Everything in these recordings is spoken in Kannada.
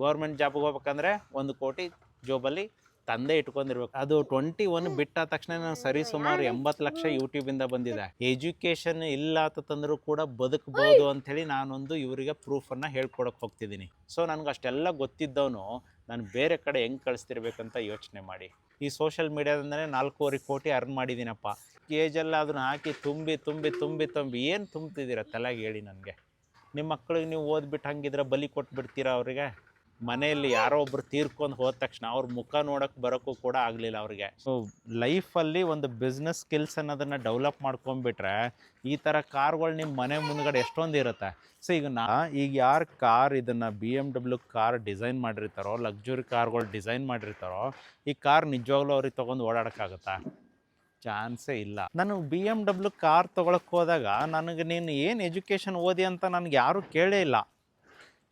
ಗೌರ್ಮೆಂಟ್ ಜಾಬ್ಗೆ ಹೋಗ್ಬೇಕಂದ್ರೆ 1 ಕೋಟಿ ಜೋಬಲ್ಲಿ ತಂದೆ ಇಟ್ಕೊಂಡಿರ್ಬೇಕು. ಅದು 21 ಬಿಟ್ಟ ತಕ್ಷಣ ಸರಿ ಸುಮಾರು 80 ಲಕ್ಷ ಯೂಟ್ಯೂಬಿಂದ ಬಂದಿದೆ. ಎಜುಕೇಷನ್ ಇಲ್ಲ ಅಂತಂದ್ರೂ ಕೂಡ ಬದುಕಬಹುದು ಅಂಥೇಳಿ ನಾನೊಂದು ಇವರಿಗೆ ಪ್ರೂಫನ್ನು ಹೇಳ್ಕೊಡಕ್ಕೆ ಹೋಗ್ತಿದ್ದೀನಿ. ಸೊ ನನಗೆ ಅಷ್ಟೆಲ್ಲ ಗೊತ್ತಿದ್ದವನು ನಾನು ಬೇರೆ ಕಡೆ ಹೆಂಗೆ ಕಳಿಸ್ತಿರ್ಬೇಕಂತ ಯೋಚನೆ ಮಾಡಿ. ಈ ಸೋಷಿಯಲ್ ಮೀಡಿಯಾದಿಂದಲೇ 4.25 ಕೋಟಿ ಅರ್ನ್ ಮಾಡಿದ್ದೀನಪ್ಪ. ಏಜೆಲ್ಲ ಅದನ್ನು ಹಾಕಿ ತುಂಬಿ ಏನು ತುಂಬ್ತಿದ್ದೀರ ತಲೆಗೆ ಹೇಳಿ ನನಗೆ. ನಿಮ್ಮ ಮಕ್ಕಳಿಗೆ ನೀವು ಓದ್ಬಿಟ್ಟು ಹಂಗಿದ್ರೆ ಬಲಿ ಕೊಟ್ಬಿಡ್ತೀರಾ ಅವರಿಗೆ? ಮನೆಯಲ್ಲಿ ಯಾರೋ ಒಬ್ರು ತೀರ್ಕೊಂಡು ಹೋದ ತಕ್ಷಣ ಅವ್ರ ಮುಖ ನೋಡೋಕ್ಕೆ ಬರೋಕ್ಕೂ ಕೂಡ ಆಗಲಿಲ್ಲ ಅವ್ರಿಗೆ. ಸೊ ಲೈಫಲ್ಲಿ ಒಂದು ಬಿಸ್ನೆಸ್ ಸ್ಕಿಲ್ಸ್ ಅನ್ನೋದನ್ನು ಡೆವಲಪ್ ಮಾಡ್ಕೊಂಡ್ಬಿಟ್ರೆ ಈ ಥರ ಕಾರ್ಗಳು ನಿಮ್ಮ ಮನೆ ಮುಂದ್ಗಡೆ ಎಷ್ಟೊಂದು ಇರುತ್ತೆ. ಸೊ ಈಗ ಯಾರು ಕಾರ್ ಇದನ್ನು BMW ಕಾರ್ ಡಿಸೈನ್ ಮಾಡಿರ್ತಾರೋ, ಲಕ್ಸುರಿ ಕಾರ್ಗಳು ಡಿಸೈನ್ ಮಾಡಿರ್ತಾರೋ, ಈ ಕಾರ್ ನಿಜವಾಗ್ಲೂ ಅವ್ರಿಗೆ ತೊಗೊಂಡು ಓಡಾಡೋಕ್ಕಾಗತ್ತಾ? ಚಾನ್ಸೇ ಇಲ್ಲ. ನಾನು BMW ಕಾರ್ ತೊಗೊಳಕ್ಕೆ ಹೋದಾಗ ನನಗೆ ನೀನು ಏನು ಎಜುಕೇಷನ್ ಓದಿ ಅಂತ ನನಗೆ ಯಾರೂ ಕೇಳೇ ಇಲ್ಲ.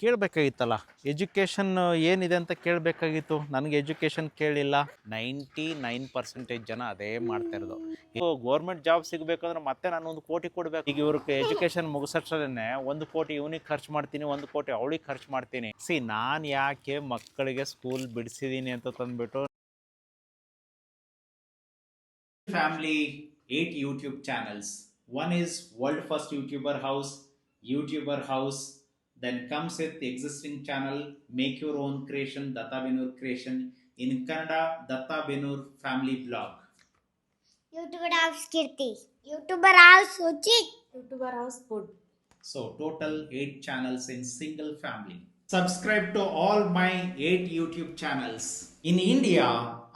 ಕೇಳಬೇಕಾಗಿತ್ತಲ್ಲ, ಎಜುಕೇಷನ್ ಏನಿದೆ ಅಂತ ಕೇಳಬೇಕಾಗಿತ್ತು. ನನಗೆ ಎಜುಕೇಷನ್ ಕೇಳಿಲ್ಲ. 99% ಜನ ಅದೇ ಮಾಡ್ತಾ ಇರೋದು. ಈಗ ಗೌರ್ಮೆಂಟ್ ಜಾಬ್ ಸಿಗಬೇಕಂದ್ರೆ ಮತ್ತೆ ನಾನು 1 ಕೋಟಿ ಕೊಡಬೇಕು. ಈಗ ಇವ್ರಿಗೆ ಎಜುಕೇಷನ್ ಮುಗಿಸೋಷ್ಟರಲ್ಲೇ 1 ಕೋಟಿ ಇವನಿಗೆ ಖರ್ಚು ಮಾಡ್ತೀನಿ, 1 ಕೋಟಿ ಅವಳಿಗೆ ಖರ್ಚು ಮಾಡ್ತೀನಿ. ನಾನು ಯಾಕೆ ಮಕ್ಕಳಿಗೆ ಸ್ಕೂಲ್ ಬಿಡಿಸಿದ್ದೀನಿ ಅಂತ ತಂದುಬಿಟ್ಟು family 8 YouTube channels. One is world first YouTuber house. Then comes with the existing channel, make your own creation, Datta Benur creation. In Kannada, Datta Benur family blog. YouTuber house Kirti. YouTuber house Suchit. YouTuber house food. So total 8 channels in single family. Subscribe to all my 8 YouTube channels. In India,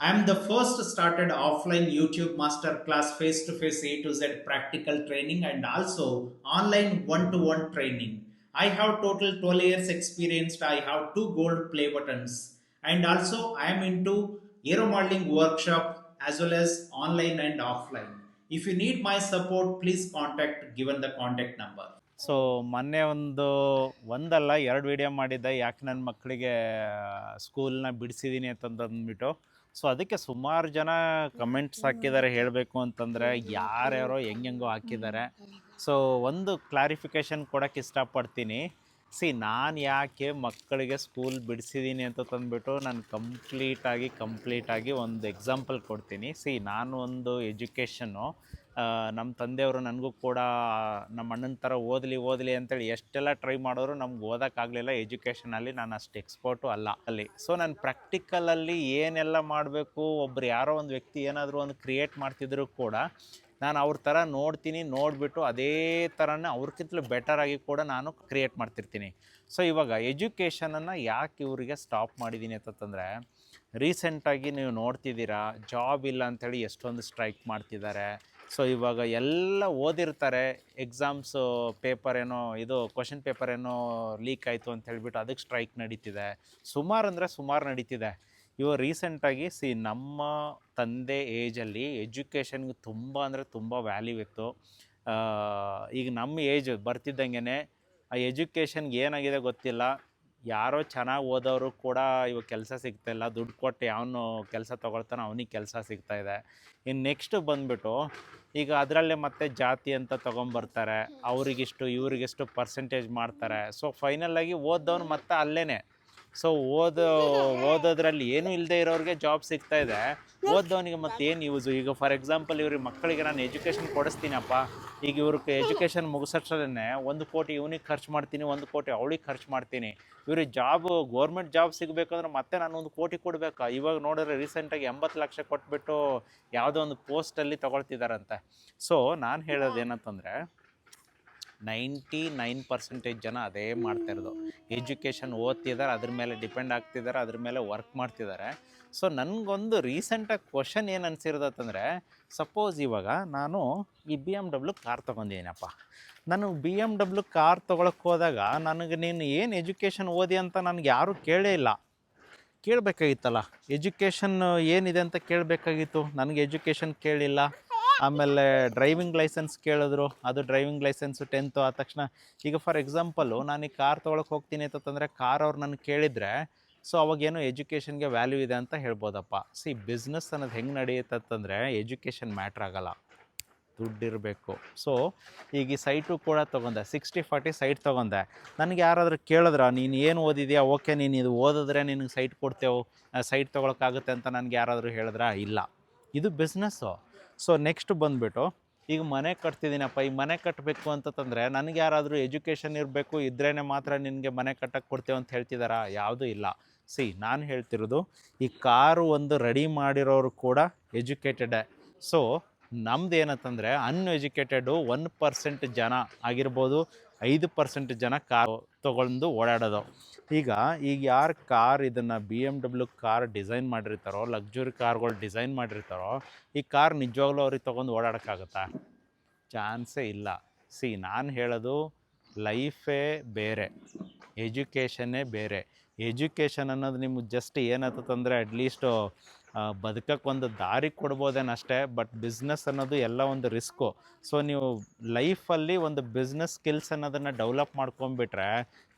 I am the first started offline YouTube masterclass face-to-face A to Z practical training and also online one-to-one training. I have total 12 years experience. I have 2 gold play buttons. And also I am into aero modeling workshop as well as online and offline. If you need my support, please contact given the contact number. So ಮೊನ್ನೆ ಒಂದಲ್ಲ 2 ವಿಡಿಯೋ ಮಾಡಿದ್ದೆ, ಯಾಕೆ ನನ್ನ ಮಕ್ಕಳಿಗೆ ಸ್ಕೂಲ್ನ ಬಿಡಿಸಿದ್ದೀನಿ ಅಂತಂದ್ಬಿಟ್ಟು. ಸೊ ಅದಕ್ಕೆ ಸುಮಾರು ಜನ ಕಮೆಂಟ್ಸ್ ಹಾಕಿದ್ದಾರೆ. ಹೇಳಬೇಕು ಅಂತಂದರೆ ಯಾರ್ಯಾರೋ ಹೆಂಗೆಂಗೋ ಹಾಕಿದ್ದಾರೆ. ಸೊ ಒಂದು ಕ್ಲಾರಿಫಿಕೇಷನ್ ಕೊಡೋಕ್ಕೆ ಇಷ್ಟಪಡ್ತೀನಿ. ನಾನು ಯಾಕೆ ಮಕ್ಕಳಿಗೆ ಸ್ಕೂಲ್ ಬಿಡಿಸಿದ್ದೀನಿ ಅಂತ ತಂದುಬಿಟ್ಟು ನಾನು ಕಂಪ್ಲೀಟಾಗಿ ಒಂದು ಎಕ್ಸಾಂಪಲ್ ಕೊಡ್ತೀನಿ. ನಾನು ಒಂದು ಎಜುಕೇಷನ್ನು ನಮ್ಮ ತಂದೆಯವರು ನನಗೂ ಕೂಡ ನಮ್ಮ ಅಣ್ಣನ ಥರ ಓದಲಿ ಅಂತೇಳಿ ಎಷ್ಟೆಲ್ಲ ಟ್ರೈ ಮಾಡಿದ್ರು ನಮ್ಗೆ ಓದೋಕ್ಕಾಗಲಿಲ್ಲ. ಎಜುಕೇಷನಲ್ಲಿ ನಾನು ಅಷ್ಟು ಎಕ್ಸ್ಪರ್ಟು ಅಲ್ಲ ಅಲ್ಲಿ. ಸೊ ನಾನು ಪ್ರಾಕ್ಟಿಕಲಲ್ಲಿ ಏನೆಲ್ಲ ಮಾಡಬೇಕು, ಒಬ್ರು ಯಾರೋ ಒಂದು ವ್ಯಕ್ತಿ ಏನಾದರೂ ಒಂದು ಕ್ರಿಯೇಟ್ ಮಾಡ್ತಿದ್ರು ಕೂಡ ನಾನು ಅವ್ರ ಥರ ನೋಡಿಬಿಟ್ಟು ಅದೇ ಥರನೇ ಅವ್ರಿಗಿಂತಲೂ ಬೆಟರಾಗಿ ಕೂಡ ನಾನು ಕ್ರಿಯೇಟ್ ಮಾಡ್ತಿರ್ತೀನಿ. ಸೊ ಇವಾಗ ಎಜುಕೇಷನನ್ನು ಯಾಕೆ ಇವರಿಗೆ ಸ್ಟಾಪ್ ಮಾಡಿದ್ದೀನಿ ಅಂತಂದರೆ, ರೀಸೆಂಟಾಗಿ ನೀವು ನೋಡ್ತಿದ್ದೀರಾ ಜಾಬ್ ಇಲ್ಲ ಅಂಥೇಳಿ ಎಷ್ಟೊಂದು ಸ್ಟ್ರೈಕ್ ಮಾಡ್ತಿದ್ದಾರೆ. ಸೊ ಇವಾಗ ಎಲ್ಲ ಓದಿರ್ತಾರೆ, ಎಕ್ಸಾಮ್ಸು ಪೇಪರ್ ಏನೋ ಕ್ವಶನ್ ಪೇಪರ್ ಏನೋ ಲೀಕ್ ಆಯಿತು ಅಂತ ಹೇಳ್ಬಿಟ್ಟು ಅದಕ್ಕೆ ಸ್ಟ್ರೈಕ್ ನಡೀತಿದೆ. ಸುಮಾರು ನಡೀತಿದೆ. ಇವಾಗ ರೀಸೆಂಟಾಗಿ ನಮ್ಮ ತಂದೆ ಏಜಲ್ಲಿ ಎಜುಕೇಷನ್ಗೆ ತುಂಬ ವ್ಯಾಲ್ಯೂ ಇತ್ತು. ಈಗ ನಮ್ಮ ಏಜ್ ಬರ್ತಿದ್ದಂಗೆ ಆ ಎಜುಕೇಷನ್ಗೆ ಏನಾಗಿದೆ ಗೊತ್ತಿಲ್ಲ. ಯಾರೋ ಚೆನ್ನಾಗಿ ಓದೋರು ಕೂಡ ಇವಾಗ ಕೆಲಸ ಸಿಗ್ತಾಯಿಲ್ಲ. ದುಡ್ಡು ಕೊಟ್ಟು ಯಾವನು ಕೆಲಸ ತೊಗೊಳ್ತಾನೋ ಅವನಿಗೆ ಕೆಲಸ ಸಿಗ್ತಾಯಿದೆ. ಇನ್ನು ನೆಕ್ಸ್ಟ್ ಬಂದುಬಿಟ್ಟು ಈಗ ಅದರಲ್ಲೇ ಮತ್ತೆ ಜಾತಿ ಅಂತ ತೊಗೊಂಬರ್ತಾರೆ. ಅವರಿಗಿಷ್ಟು ಇವ್ರಿಗಿಷ್ಟು ಪರ್ಸೆಂಟೇಜ್ ಮಾಡ್ತಾರೆ. ಸೊ ಫೈನಲಾಗಿ ಓದೋನು ಮತ್ತೆ ಅಲ್ಲೇ. ಸೊ ಓದೋದ್ರಲ್ಲಿ ಏನೂ ಇಲ್ಲದೆ ಇರೋರಿಗೆ ಜಾಬ್ ಸಿಗ್ತಾಯಿದೆ. ಓದೋನಿಗೆ ಮತ್ತೆ ಏನು ಯೂಸು? ಈಗ ಫಾರ್ ಎಕ್ಸಾಂಪಲ್ ಇವ್ರಿಗೆ ಮಕ್ಕಳಿಗೆ ನಾನು ಎಜುಕೇಷನ್ ಕೊಡಿಸ್ತೀನಪ್ಪ. ಈಗ ಇವ್ರಿಗೆ ಎಜುಕೇಷನ್ ಮುಗಿಸೋಷ್ಟರಲ್ಲೇ 1 ಕೋಟಿ ಇವನಿಗೆ ಖರ್ಚು ಮಾಡ್ತೀನಿ, 1 ಕೋಟಿ ಅವಳಿಗೆ ಖರ್ಚು ಮಾಡ್ತೀನಿ. ಇವ್ರಿಗೆ ಗೌರ್ಮೆಂಟ್ ಜಾಬ್ ಸಿಗಬೇಕಂದ್ರೆ ಮತ್ತೆ ನಾನು 1 ಕೋಟಿ ಕೊಡಬೇಕಾ? ಇವಾಗ ನೋಡಿದ್ರೆ ರೀಸೆಂಟಾಗಿ 80 ಲಕ್ಷ ಕೊಟ್ಬಿಟ್ಟು ಯಾವುದೋ ಒಂದು ಪೋಸ್ಟಲ್ಲಿ ತೊಗೊಳ್ತಿದ್ದಾರಂತೆ. ಸೊ ನಾನು ಹೇಳೋದು ಏನಂತಂದರೆ 99% ಜನ ಅದೇ ಮಾಡ್ತಾಯಿರೋದು. ಎಜುಕೇಷನ್ ಓದ್ತಿದ್ದಾರೆ, ಅದ್ರ ಮೇಲೆ ಡಿಪೆಂಡ್ ಆಗ್ತಿದ್ದಾರೆ, ಅದ್ರ ಮೇಲೆ ವರ್ಕ್ ಮಾಡ್ತಿದ್ದಾರೆ. ಸೊ ನನಗೊಂದು ರೀಸೆಂಟಾಗಿ ಕ್ವಶನ್ ಏನು ಅನಿಸಿರೋದಂತಂದರೆ, ಸಪೋಸ್ ಇವಾಗ ನಾನು ಈ BMW ಕಾರ್ ತೊಗೊಂಡಿದ್ದೀನಪ್ಪ. ನಾನು BMW ಕಾರ್ ತೊಗೊಳಕ್ಕೆ ಹೋದಾಗ ನನಗೆ ನೀನು ಏನು ಎಜುಕೇಷನ್ ಓದಿ ಅಂತ ನನಗೆ ಯಾರೂ ಕೇಳೇ ಇಲ್ಲ. ಕೇಳಬೇಕಾಗಿತ್ತಲ್ಲ, ಎಜುಕೇಷನ್ ಏನಿದೆ ಅಂತ ಕೇಳಬೇಕಾಗಿತ್ತು. ನನಗೆ ಎಜುಕೇಷನ್ ಕೇಳಿಲ್ಲ. ಆಮೇಲೆ ಡ್ರೈವಿಂಗ್ ಲೈಸೆನ್ಸ್ ಕೇಳಿದ್ರು. ಅದು ಡ್ರೈವಿಂಗ್ ಲೈಸೆನ್ಸು 10th ಆದ ತಕ್ಷಣ ಈಗ ಫಾರ್ ಎಕ್ಸಾಂಪಲು ನಾನು ಈ ಕಾರ್ ತೊಗೊಳಕ್ಕೆ ಹೋಗ್ತೀನಿ ಅಂತಂದರೆ ಕಾರ್ ಅವ್ರು ನನಗೆ ಕೇಳಿದರೆ ಸೊ ಅವಾಗೇನು ಎಜುಕೇಷನ್ಗೆ ವ್ಯಾಲ್ಯೂ ಇದೆ ಅಂತ ಹೇಳ್ಬೋದಪ್ಪ. ಬಿಸ್ನೆಸ್ ಅನ್ನೋದು ಹೆಂಗೆ ನಡೆಯುತ್ತೆ ಅಂತಂದರೆ ಎಜುಕೇಷನ್ ಮ್ಯಾಟ್ರ್ ಆಗೋಲ್ಲ, ದುಡ್ಡಿರಬೇಕು. ಸೊ ಈಗ ಈ ಸೈಟು ಕೂಡ ತೊಗೊಂಡೆ, 60-40 ಸೈಟ್ ತೊಗೊಂಡೆ. ನನಗೆ ಯಾರಾದರೂ ಕೇಳಿದ್ರ ನೀನು ಏನು ಓದಿದ್ಯಾ, ಓಕೆ ನೀನು ಇದು ಓದಿದ್ರೆ ನಿನಗೆ ಸೈಟ್ ಕೊಡ್ತೇವೆ, ಸೈಟ್ ತೊಗೊಳಕ್ಕಾಗುತ್ತೆ ಅಂತ ನನಗೆ ಯಾರಾದರೂ ಹೇಳಿದ್ರಾ? ಇಲ್ಲ. ಇದು ಬಿಸ್ನೆಸ್ಸು. ಸೊ ನೆಕ್ಸ್ಟ್ ಬಂದುಬಿಟ್ಟು ಈಗ ಮನೆ ಕಟ್ತಿದ್ದೀನಪ್ಪ, ಈ ಮನೆ ಕಟ್ಟಬೇಕು ಅಂತಂದರೆ ನನಗೆ ಯಾರಾದರೂ ಎಜುಕೇಷನ್ ಇರಬೇಕು, ಇದ್ರೇ ಮಾತ್ರ ನಿನಗೆ ಮನೆ ಕಟ್ಟಕ್ಕೆ ಕೊಡ್ತೇವೆ ಅಂತ ಹೇಳ್ತಿದ್ದಾರಾ? ಯಾವುದೂ ಇಲ್ಲ. ನಾನು ಹೇಳ್ತಿರೋದು ಈ ಕಾರು ಒಂದು ರೆಡಿ ಮಾಡಿರೋರು ಕೂಡ ಎಜುಕೇಟೆಡೇ. ಸೊ ನಮ್ದು ಏನಂತಂದರೆ ಅನ್ಎಜುಕೇಟೆಡು 1% ಜನ ಆಗಿರ್ಬೋದು, 5% ಜನ ಕಾರು ತೊಗೊಂಡು ಓಡಾಡೋದು. ಈಗ ಯಾರು ಕಾರ್ ಇದನ್ನು BMW ಕಾರ್ ಡಿಸೈನ್ ಮಾಡಿರ್ತಾರೋ, ಲಕ್ಸುರಿ ಕಾರ್ಗಳು ಡಿಸೈನ್ ಮಾಡಿರ್ತಾರೋ, ಈ ಕಾರ್ ನಿಜವಾಗ್ಲೂ ಅವ್ರಿಗೆ ತೊಗೊಂಡು ಓಡಾಡೋಕ್ಕಾಗತ್ತಾ? ಚಾನ್ಸೇ ಇಲ್ಲ. ನಾನು ಹೇಳೋದು ಲೈಫೇ ಬೇರೆ, ಎಜುಕೇಷನ್ನೇ ಬೇರೆ. ಎಜುಕೇಷನ್ ಅನ್ನೋದು ನಿಮ್ಗೆ ಜಸ್ಟ್ ಏನಾಗ್ತದಂದರೆ ಅಟ್ಲೀಸ್ಟು ಬದುಕಕ್ಕೆ ಒಂದು ದಾರಿ ಕೊಡ್ಬೋದೇನಷ್ಟೇ. ಬಟ್ ಬಿಸ್ನೆಸ್ ಅನ್ನೋದು ಎಲ್ಲ ಒಂದು ರಿಸ್ಕು. ಸೊ ನೀವು ಲೈಫಲ್ಲಿ ಒಂದು ಬಿಸ್ನೆಸ್ ಸ್ಕಿಲ್ಸ್ ಅನ್ನೋದನ್ನು ಡೆವಲಪ್ ಮಾಡ್ಕೊಂಬಿಟ್ರೆ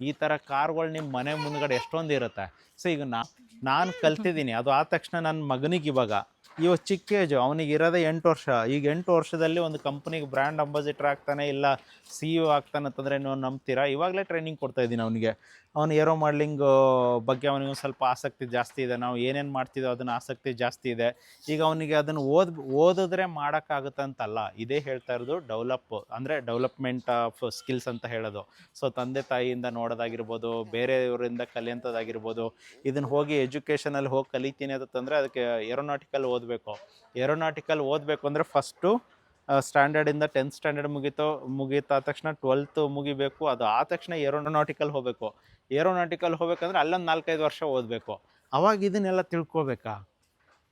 ಈ ಥರ ಕಾರ್ಗಳು ನಿಮ್ಮ ಮನೆ ಮುಂದ್ಗಡೆ ಎಷ್ಟೊಂದು ಇರುತ್ತೆ. ಸೊ ಈಗ ನಾನು ಕಲ್ತಿದ್ದೀನಿ, ಅದು ಆದ ತಕ್ಷಣ ನನ್ನ ಮಗನಿಗೆ ಇವಾಗ ಚಿಕ್ಕ ಏಜು, ಅವನಿಗೆ ಇರೋದೇ 8 ವರ್ಷ. ಈಗ 8 ವರ್ಷದಲ್ಲಿ ಒಂದು ಕಂಪ್ನಿಗೆ ಬ್ರ್ಯಾಂಡ್ ಅಂಬಾಸಿಡರ್ ಆಗ್ತಾನೆ, ಇಲ್ಲ CEO ಆಗ್ತಾನೆ ಅಂತಂದರೆ ನೀವು ನಂಬ್ತೀರಾ? ಇವಾಗಲೇ ಟ್ರೈನಿಂಗ್ ಕೊಡ್ತಾಯಿದ್ದೀನಿ ಅವನಿಗೆ. ಅವನು ಏರೋ ಮಾಡಲಿಂಗು ಬಗ್ಗೆ ಅವನಿಗೆ ಒಂದು ಸ್ವಲ್ಪ ಆಸಕ್ತಿ ಜಾಸ್ತಿ ಇದೆ. ನಾವು ಏನೇನು ಮಾಡ್ತಿದ್ದೋ ಅದನ್ನು ಆಸಕ್ತಿ ಜಾಸ್ತಿ ಇದೆ. ಈಗ ಅವನಿಗೆ ಅದನ್ನು ಓದಿದ್ರೆ ಮಾಡೋಕ್ಕಾಗುತ್ತಂತಲ್ಲ, ಇದೇ ಹೇಳ್ತಾ ಇರೋದು ಡೆವಲಪ್ಮೆಂಟ್ ಆಫ್ ಸ್ಕಿಲ್ಸ್ ಅಂತ ಹೇಳೋದು. ಸೊ ತಂದೆ ತಾಯಿಯಿಂದ ನೋಡೋದಾಗಿರ್ಬೋದು, ಬೇರೆಯವರಿಂದ ಕಲಿಯೋಂಥದ್ದಾಗಿರ್ಬೋದು. ಇದನ್ನು ಹೋಗಿ ಎಜುಕೇಷನಲ್ಲಿ ಹೋಗಿ ಕಲಿತೀನಿ ಅಂತಂದರೆ ಅದಕ್ಕೆ ಏರೋನಾಟಿಕಲ್ ಏರೋನಾಟಿಕಲ್ ಓದಬೇಕು ಅಂದರೆ ಫಸ್ಟು ಸ್ಟ್ಯಾಂಡರ್ಡಿಂದ 10th ಸ್ಟ್ಯಾಂಡರ್ಡ್ ಮುಗೀತಾ ತಕ್ಷಣ 12th ಮುಗಿಬೇಕು. ಅದು ಆದ ತಕ್ಷಣ ಏರೋನಾಟಿಕಲ್ ಹೋಗ್ಬೇಕಂದ್ರೆ ಅಲ್ಲೊಂದು 4-5 ವರ್ಷ ಓದಬೇಕು. ಅವಾಗ ಇದನ್ನೆಲ್ಲ ತಿಳ್ಕೊಬೇಕಾ?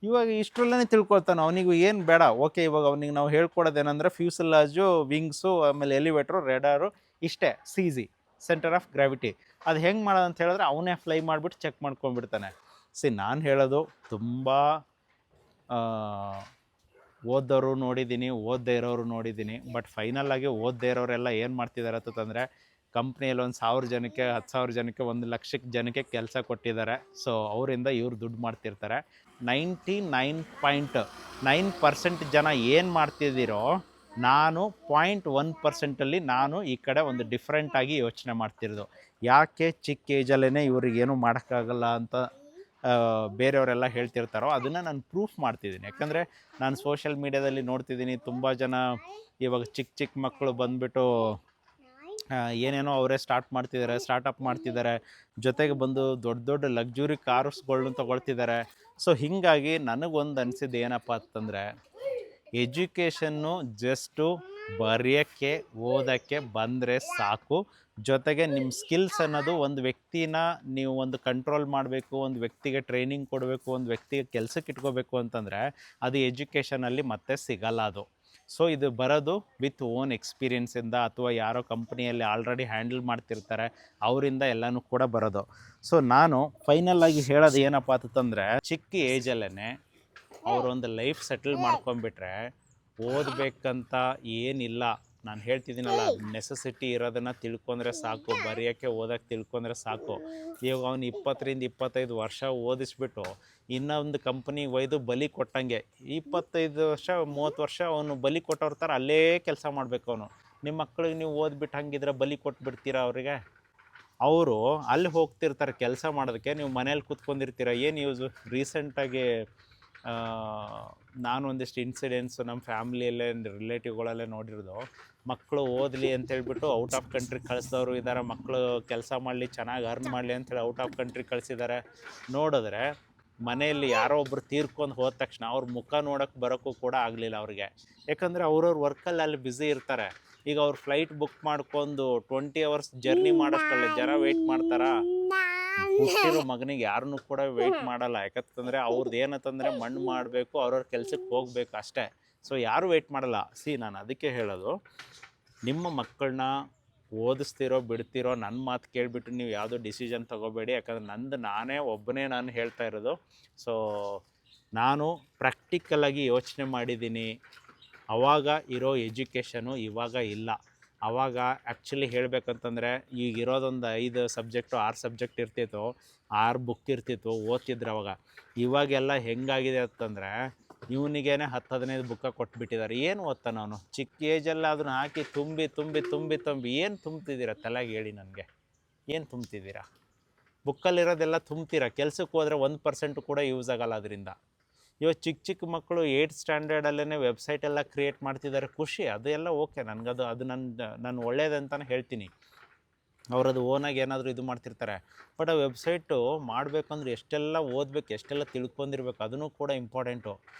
ಇವಾಗ ಇಷ್ಟರಲ್ಲೇ ತಿಳ್ಕೊಳ್ತಾನೆ. ಅವನಿಗೂ ಏನು ಬೇಡ. ಓಕೆ, ಇವಾಗ ಅವನಿಗೆ ನಾವು ಹೇಳ್ಕೊಡೋದೇನೆಂದರೆ ಫ್ಯೂಸಲಾಜು, ವಿಂಗ್ಸು, ಆಮೇಲೆ ಎಲಿವೇಟ್ರು, ರೆಡಾರು, ಇಷ್ಟೇ. CG centre of gravity. ಅದು ಹೆಂಗೆ ಮಾಡೋದು ಅಂತ ಹೇಳಿದ್ರೆ ಅವನೇ ಫ್ಲೈ ಮಾಡಿಬಿಟ್ಟು ಚೆಕ್ ಮಾಡ್ಕೊಂಡ್ಬಿಡ್ತಾನೆ. ನಾನು ಹೇಳೋದು ತುಂಬ ಓದೋರು ನೋಡಿದ್ದೀನಿ, ಓದದೇ ಇರೋರು ನೋಡಿದ್ದೀನಿ. ಬಟ್ ಫೈನಲಾಗಿ ಓದದೇ ಇರೋರೆಲ್ಲ ಏನು ಮಾಡ್ತಿದ್ದಾರೆ ಅಂತಂದರೆ ಕಂಪ್ನಿಯಲ್ಲಿ ಒಂದು 1000 ಜನಕ್ಕೆ, 10,000 ಜನಕ್ಕೆ, 1,00,000 ಜನಕ್ಕೆ ಕೆಲಸ ಕೊಟ್ಟಿದ್ದಾರೆ. ಸೊ ಅವರಿಂದ ಇವ್ರು ದುಡ್ಡು ಮಾಡ್ತಿರ್ತಾರೆ. 99.9% ಜನ ಏನು ಮಾಡ್ತಿದ್ದೀರೋ, ನಾನು 0.1%ಅಲ್ಲಿ ನಾನು ಈ ಕಡೆ ಒಂದು ಡಿಫ್ರೆಂಟಾಗಿ ಯೋಚನೆ ಮಾಡ್ತಿರೋದು. ಯಾಕೆ ಚಿಕ್ಕ ಏಜಲ್ಲೇ ಇವ್ರಿಗೇನು ಮಾಡೋಕ್ಕಾಗಲ್ಲ ಅಂತ ಬೇರೆಯವರೆಲ್ಲ ಹೇಳ್ತಿರ್ತಾರೋ ಅದನ್ನು ನಾನು ಪ್ರೂಫ್ ಮಾಡ್ತಿದ್ದೀನಿ. ಯಾಕಂದರೆ ನಾನು ಸೋಷಿಯಲ್ ಮೀಡ್ಯಾದಲ್ಲಿ ನೋಡ್ತಿದ್ದೀನಿ, ತುಂಬ ಜನ ಇವಾಗ ಚಿಕ್ಕ ಮಕ್ಕಳು ಬಂದುಬಿಟ್ಟು ಏನೇನೋ ಅವರೇ ಸ್ಟಾರ್ಟಪ್ ಮಾಡ್ತಿದ್ದಾರೆ. ಜೊತೆಗೆ ಬಂದು ದೊಡ್ಡ ಲಕ್ಸುರಿ ಕಾರ್ಸ್ಗಳ್ನ ತೊಗೊಳ್ತಿದ್ದಾರೆ. ಸೊ ಹೀಗಾಗಿ ನನಗೊಂದು ಅನಿಸಿದ್ದು ಏನಪ್ಪ ಅಂತಂದರೆ, ಎಜುಕೇಷನ್ನು ಜಸ್ಟು ಬರೆಯೋಕ್ಕೆ, ಓದೋಕ್ಕೆ ಬಂದರೆ ಸಾಕು. ಜೊತೆಗೆ ನಿಮ್ಮ ಸ್ಕಿಲ್ಸ್ ಅನ್ನೋದು ಒಂದು ವ್ಯಕ್ತಿನ ನೀವು ಒಂದು ಕಂಟ್ರೋಲ್ ಮಾಡಬೇಕು, ಒಂದು ವ್ಯಕ್ತಿಗೆ ಟ್ರೈನಿಂಗ್ ಕೊಡಬೇಕು, ಒಂದು ವ್ಯಕ್ತಿಗೆ ಕೆಲಸಕ್ಕೆ ಇಟ್ಕೋಬೇಕು ಅಂತಂದರೆ ಅದು ಎಜುಕೇಷನಲ್ಲಿ ಮತ್ತೆ ಸಿಗಲ್ಲ ಅದು. ಸೊ ಇದು ಬರೋದು ವಿತ್ ಓನ್ ಎಕ್ಸ್ಪೀರಿಯೆನ್ಸಿಂದ, ಅಥವಾ ಯಾರೋ ಕಂಪ್ನಿಯಲ್ಲಿ ಆಲ್ರೆಡಿ ಹ್ಯಾಂಡಲ್ ಮಾಡ್ತಿರ್ತಾರೆ ಅವರಿಂದ ಎಲ್ಲನೂ ಕೂಡ ಬರೋದು. ಸೊ ನಾನು ಫೈನಲಾಗಿ ಹೇಳೋದು ಏನಪ್ಪ ಅಂತಂದರೆ, ಚಿಕ್ಕ ಏಜಲ್ಲೇ ಅವರೊಂದು ಲೈಫ್ ಸೆಟಲ್ ಮಾಡ್ಕೊಂಬಿಟ್ರೆ ಓದಬೇಕಂತ ಏನಿಲ್ಲ. ನಾನು ಹೇಳ್ತಿದ್ದೀನಲ್ಲ, ನೆಸೆಸಿಟಿ ಇರೋದನ್ನು ತಿಳ್ಕೊಂಡ್ರೆ ಸಾಕು, ಬರೆಯೋಕ್ಕೆ ಓದೋಕ್ಕೆ ತಿಳ್ಕೊಂಡ್ರೆ ಸಾಕು. ಇವಾಗ ಅವ್ನು 20-25 ವರ್ಷ ಓದಿಸ್ಬಿಟ್ಟು ಇನ್ನೊಂದು ಕಂಪ್ನಿಗೆ ಒಯ್ದು ಬಲಿ ಕೊಟ್ಟಂಗೆ 25 ವರ್ಷ 30 ವರ್ಷ ಅವನು ಬಲಿ ಕೊಟ್ಟವ್ರ ಥರ ಅಲ್ಲೇ ಕೆಲಸ ಮಾಡಬೇಕು. ಅವನು ನಿಮ್ಮ ಮಕ್ಕಳಿಗೆ ನೀವು ಓದ್ಬಿಟ್ಟು ಹಂಗಿದ್ರೆ ಬಲಿ ಕೊಟ್ಬಿಡ್ತೀರಾ ಅವರಿಗೆ? ಅವರು ಅಲ್ಲಿ ಹೋಗ್ತಿರ್ತಾರೆ ಕೆಲಸ ಮಾಡೋದಕ್ಕೆ, ನೀವು ಮನೇಲಿ ಕೂತ್ಕೊಂಡಿರ್ತೀರ. ಏನು ಯೂಸು? ರೀಸೆಂಟಾಗಿ ನಾನು ಒಂದಿಷ್ಟು ಇನ್ಸಿಡೆಂಟ್ಸು ನಮ್ಮ ಫ್ಯಾಮ್ಲಿಯಲ್ಲೇ, ರಿಲೇಟಿವ್ಗಳಲ್ಲೇ ನೋಡಿರೋದು. ಮಕ್ಕಳು ಓದಲಿ ಅಂತೇಳ್ಬಿಟ್ಟು ಔಟ್ ಆಫ್ ಕಂಟ್ರಿ ಕಳಿಸಿದವರು ಇದ್ದಾರೆ. ಮಕ್ಕಳು ಕೆಲಸ ಮಾಡಲಿ, ಚೆನ್ನಾಗಿ ಅರ್ನ್ ಮಾಡಲಿ ಅಂತೇಳಿ ಔಟ್ ಆಫ್ ಕಂಟ್ರಿ ಕಳಿಸಿದ್ದಾರೆ. ನೋಡಿದ್ರೆ ಮನೆಯಲ್ಲಿ ಯಾರೋ ಒಬ್ರು ತೀರ್ಕೊಂಡು ಹೋದ ತಕ್ಷಣ ಅವ್ರ ಮುಖ ನೋಡೋಕ್ಕೆ ಬರೋಕ್ಕೂ ಕೂಡ ಆಗಲಿಲ್ಲ ಅವ್ರಿಗೆ. ಯಾಕಂದರೆ ಅವ್ರವ್ರ ವರ್ಕಲ್ಲಿ ಅಲ್ಲಿ ಬ್ಯುಸಿ ಇರ್ತಾರೆ. ಈಗ ಅವ್ರು ಫ್ಲೈಟ್ ಬುಕ್ ಮಾಡ್ಕೊಂಡು 20 hours ಜರ್ನಿ ಮಾಡೋಷ್ಟಲ್ಲ ಜನ ವೆಯ್ಟ್ ಮಾಡ್ತಾರಾ? ಹುಟ್ಟಿರೋ ಮಗನಿಗೆ ಯಾರನ್ನೂ ಕೂಡ ವೆಯ್ಟ್ ಮಾಡಲ್ಲ. ಯಾಕಂತಂದರೆ ಅವ್ರದ್ದು ಏನಂತಂದರೆ ಮಣ್ಣು ಮಾಡಬೇಕು, ಅವ್ರವ್ರ ಕೆಲಸಕ್ಕೆ ಹೋಗಬೇಕು ಅಷ್ಟೇ. ಸೊ ಯಾರೂ ವೆಯ್ಟ್ ಮಾಡಲ್ಲ. ನಾನು ಅದಕ್ಕೆ ಹೇಳೋದು, ನಿಮ್ಮ ಮಕ್ಕಳನ್ನ ಓದಿಸ್ತಿರೋ ಬಿಡ್ತಿರೋ ನನ್ನ ಮಾತು ಕೇಳಿಬಿಟ್ಟು ನೀವು ಯಾವುದೋ ಡಿಸಿಷನ್ ತೊಗೋಬೇಡಿ. ಯಾಕಂದರೆ ನಾನೇ ಒಬ್ಬನೇ ಹೇಳ್ತಾ ಇರೋದು. ಸೊ ನಾನು ಪ್ರಾಕ್ಟಿಕಲಾಗಿ ಯೋಚನೆ ಮಾಡಿದ್ದೀನಿ. ಆವಾಗ ಇರೋ ಎಜುಕೇಷನು ಇವಾಗ ಇಲ್ಲ. ಆವಾಗ ಆ್ಯಕ್ಚುಲಿ ಹೇಳಬೇಕಂತಂದರೆ ಈಗಿರೋದೊಂದು 5 ಸಬ್ಜೆಕ್ಟು 6 ಸಬ್ಜೆಕ್ಟ್ ಇರ್ತಿತ್ತು, 6 ಬುಕ್ ಇರ್ತಿತ್ತು, ಓದ್ತಿದ್ರು ಅವಾಗ. ಇವಾಗೆಲ್ಲ ಹೆಂಗಾಗಿದೆ ಅಂತಂದರೆ ಇವನಿಗೇನೆ 10-15 ಬುಕ್ಕ ಕೊಟ್ಬಿಟ್ಟಿದ್ದಾರೆ. ಏನು ಓದ್ತಾನೆ ಅವನು? ಚಿಕ್ಕ ಏಜಲ್ಲಿ ಅದನ್ನ ಹಾಕಿ ತುಂಬಿ ತುಂಬಿ ತುಂಬಿ ತುಂಬಿ ಏನು ತುಂಬ್ತಿದ್ದೀರಾ ತಲೆಗೆ ಹೇಳಿ ನನಗೆ? ಏನು ತುಂಬ್ತಿದ್ದೀರಾ? ಬುಕ್ಕಲ್ಲಿರೋದೆಲ್ಲ ತುಂಬ್ತೀರಾ, ಕೆಲ್ಸಕ್ಕೆ ಹೋದರೆ 1% ಕೂಡ ಯೂಸ್ ಆಗಲ್ಲ ಅದರಿಂದ. ಇವಾಗ ಚಿಕ್ಕ ಚಿಕ್ಕ ಮಕ್ಕಳು 8th ಸ್ಟ್ಯಾಂಡರ್ಡಲ್ಲೇ ವೆಬ್ಸೈಟ್ ಎಲ್ಲ ಕ್ರಿಯೇಟ್ ಮಾಡ್ತಿದ್ದಾರೆ, ಖುಷಿ, ಅದು ಎಲ್ಲ ಓಕೆ, ನನಗದು ಅದು ನಾನು ಒಳ್ಳೇದಂತಲೇ ಹೇಳ್ತೀನಿ. ಅವರದು ಓನಾಗಿ ಏನಾದರೂ ಇದು ಮಾಡ್ತಿರ್ತಾರೆ. ಬಟ್ ಆ ವೆಬ್ಸೈಟು ಮಾಡಬೇಕಂದ್ರೆ ಎಷ್ಟೆಲ್ಲ ಓದಬೇಕು, ಎಷ್ಟೆಲ್ಲ ತಿಳ್ಕೊಂಡಿರ್ಬೇಕು, ಅದನ್ನು ಕೂಡ ಇಂಪಾರ್ಟೆಂಟು.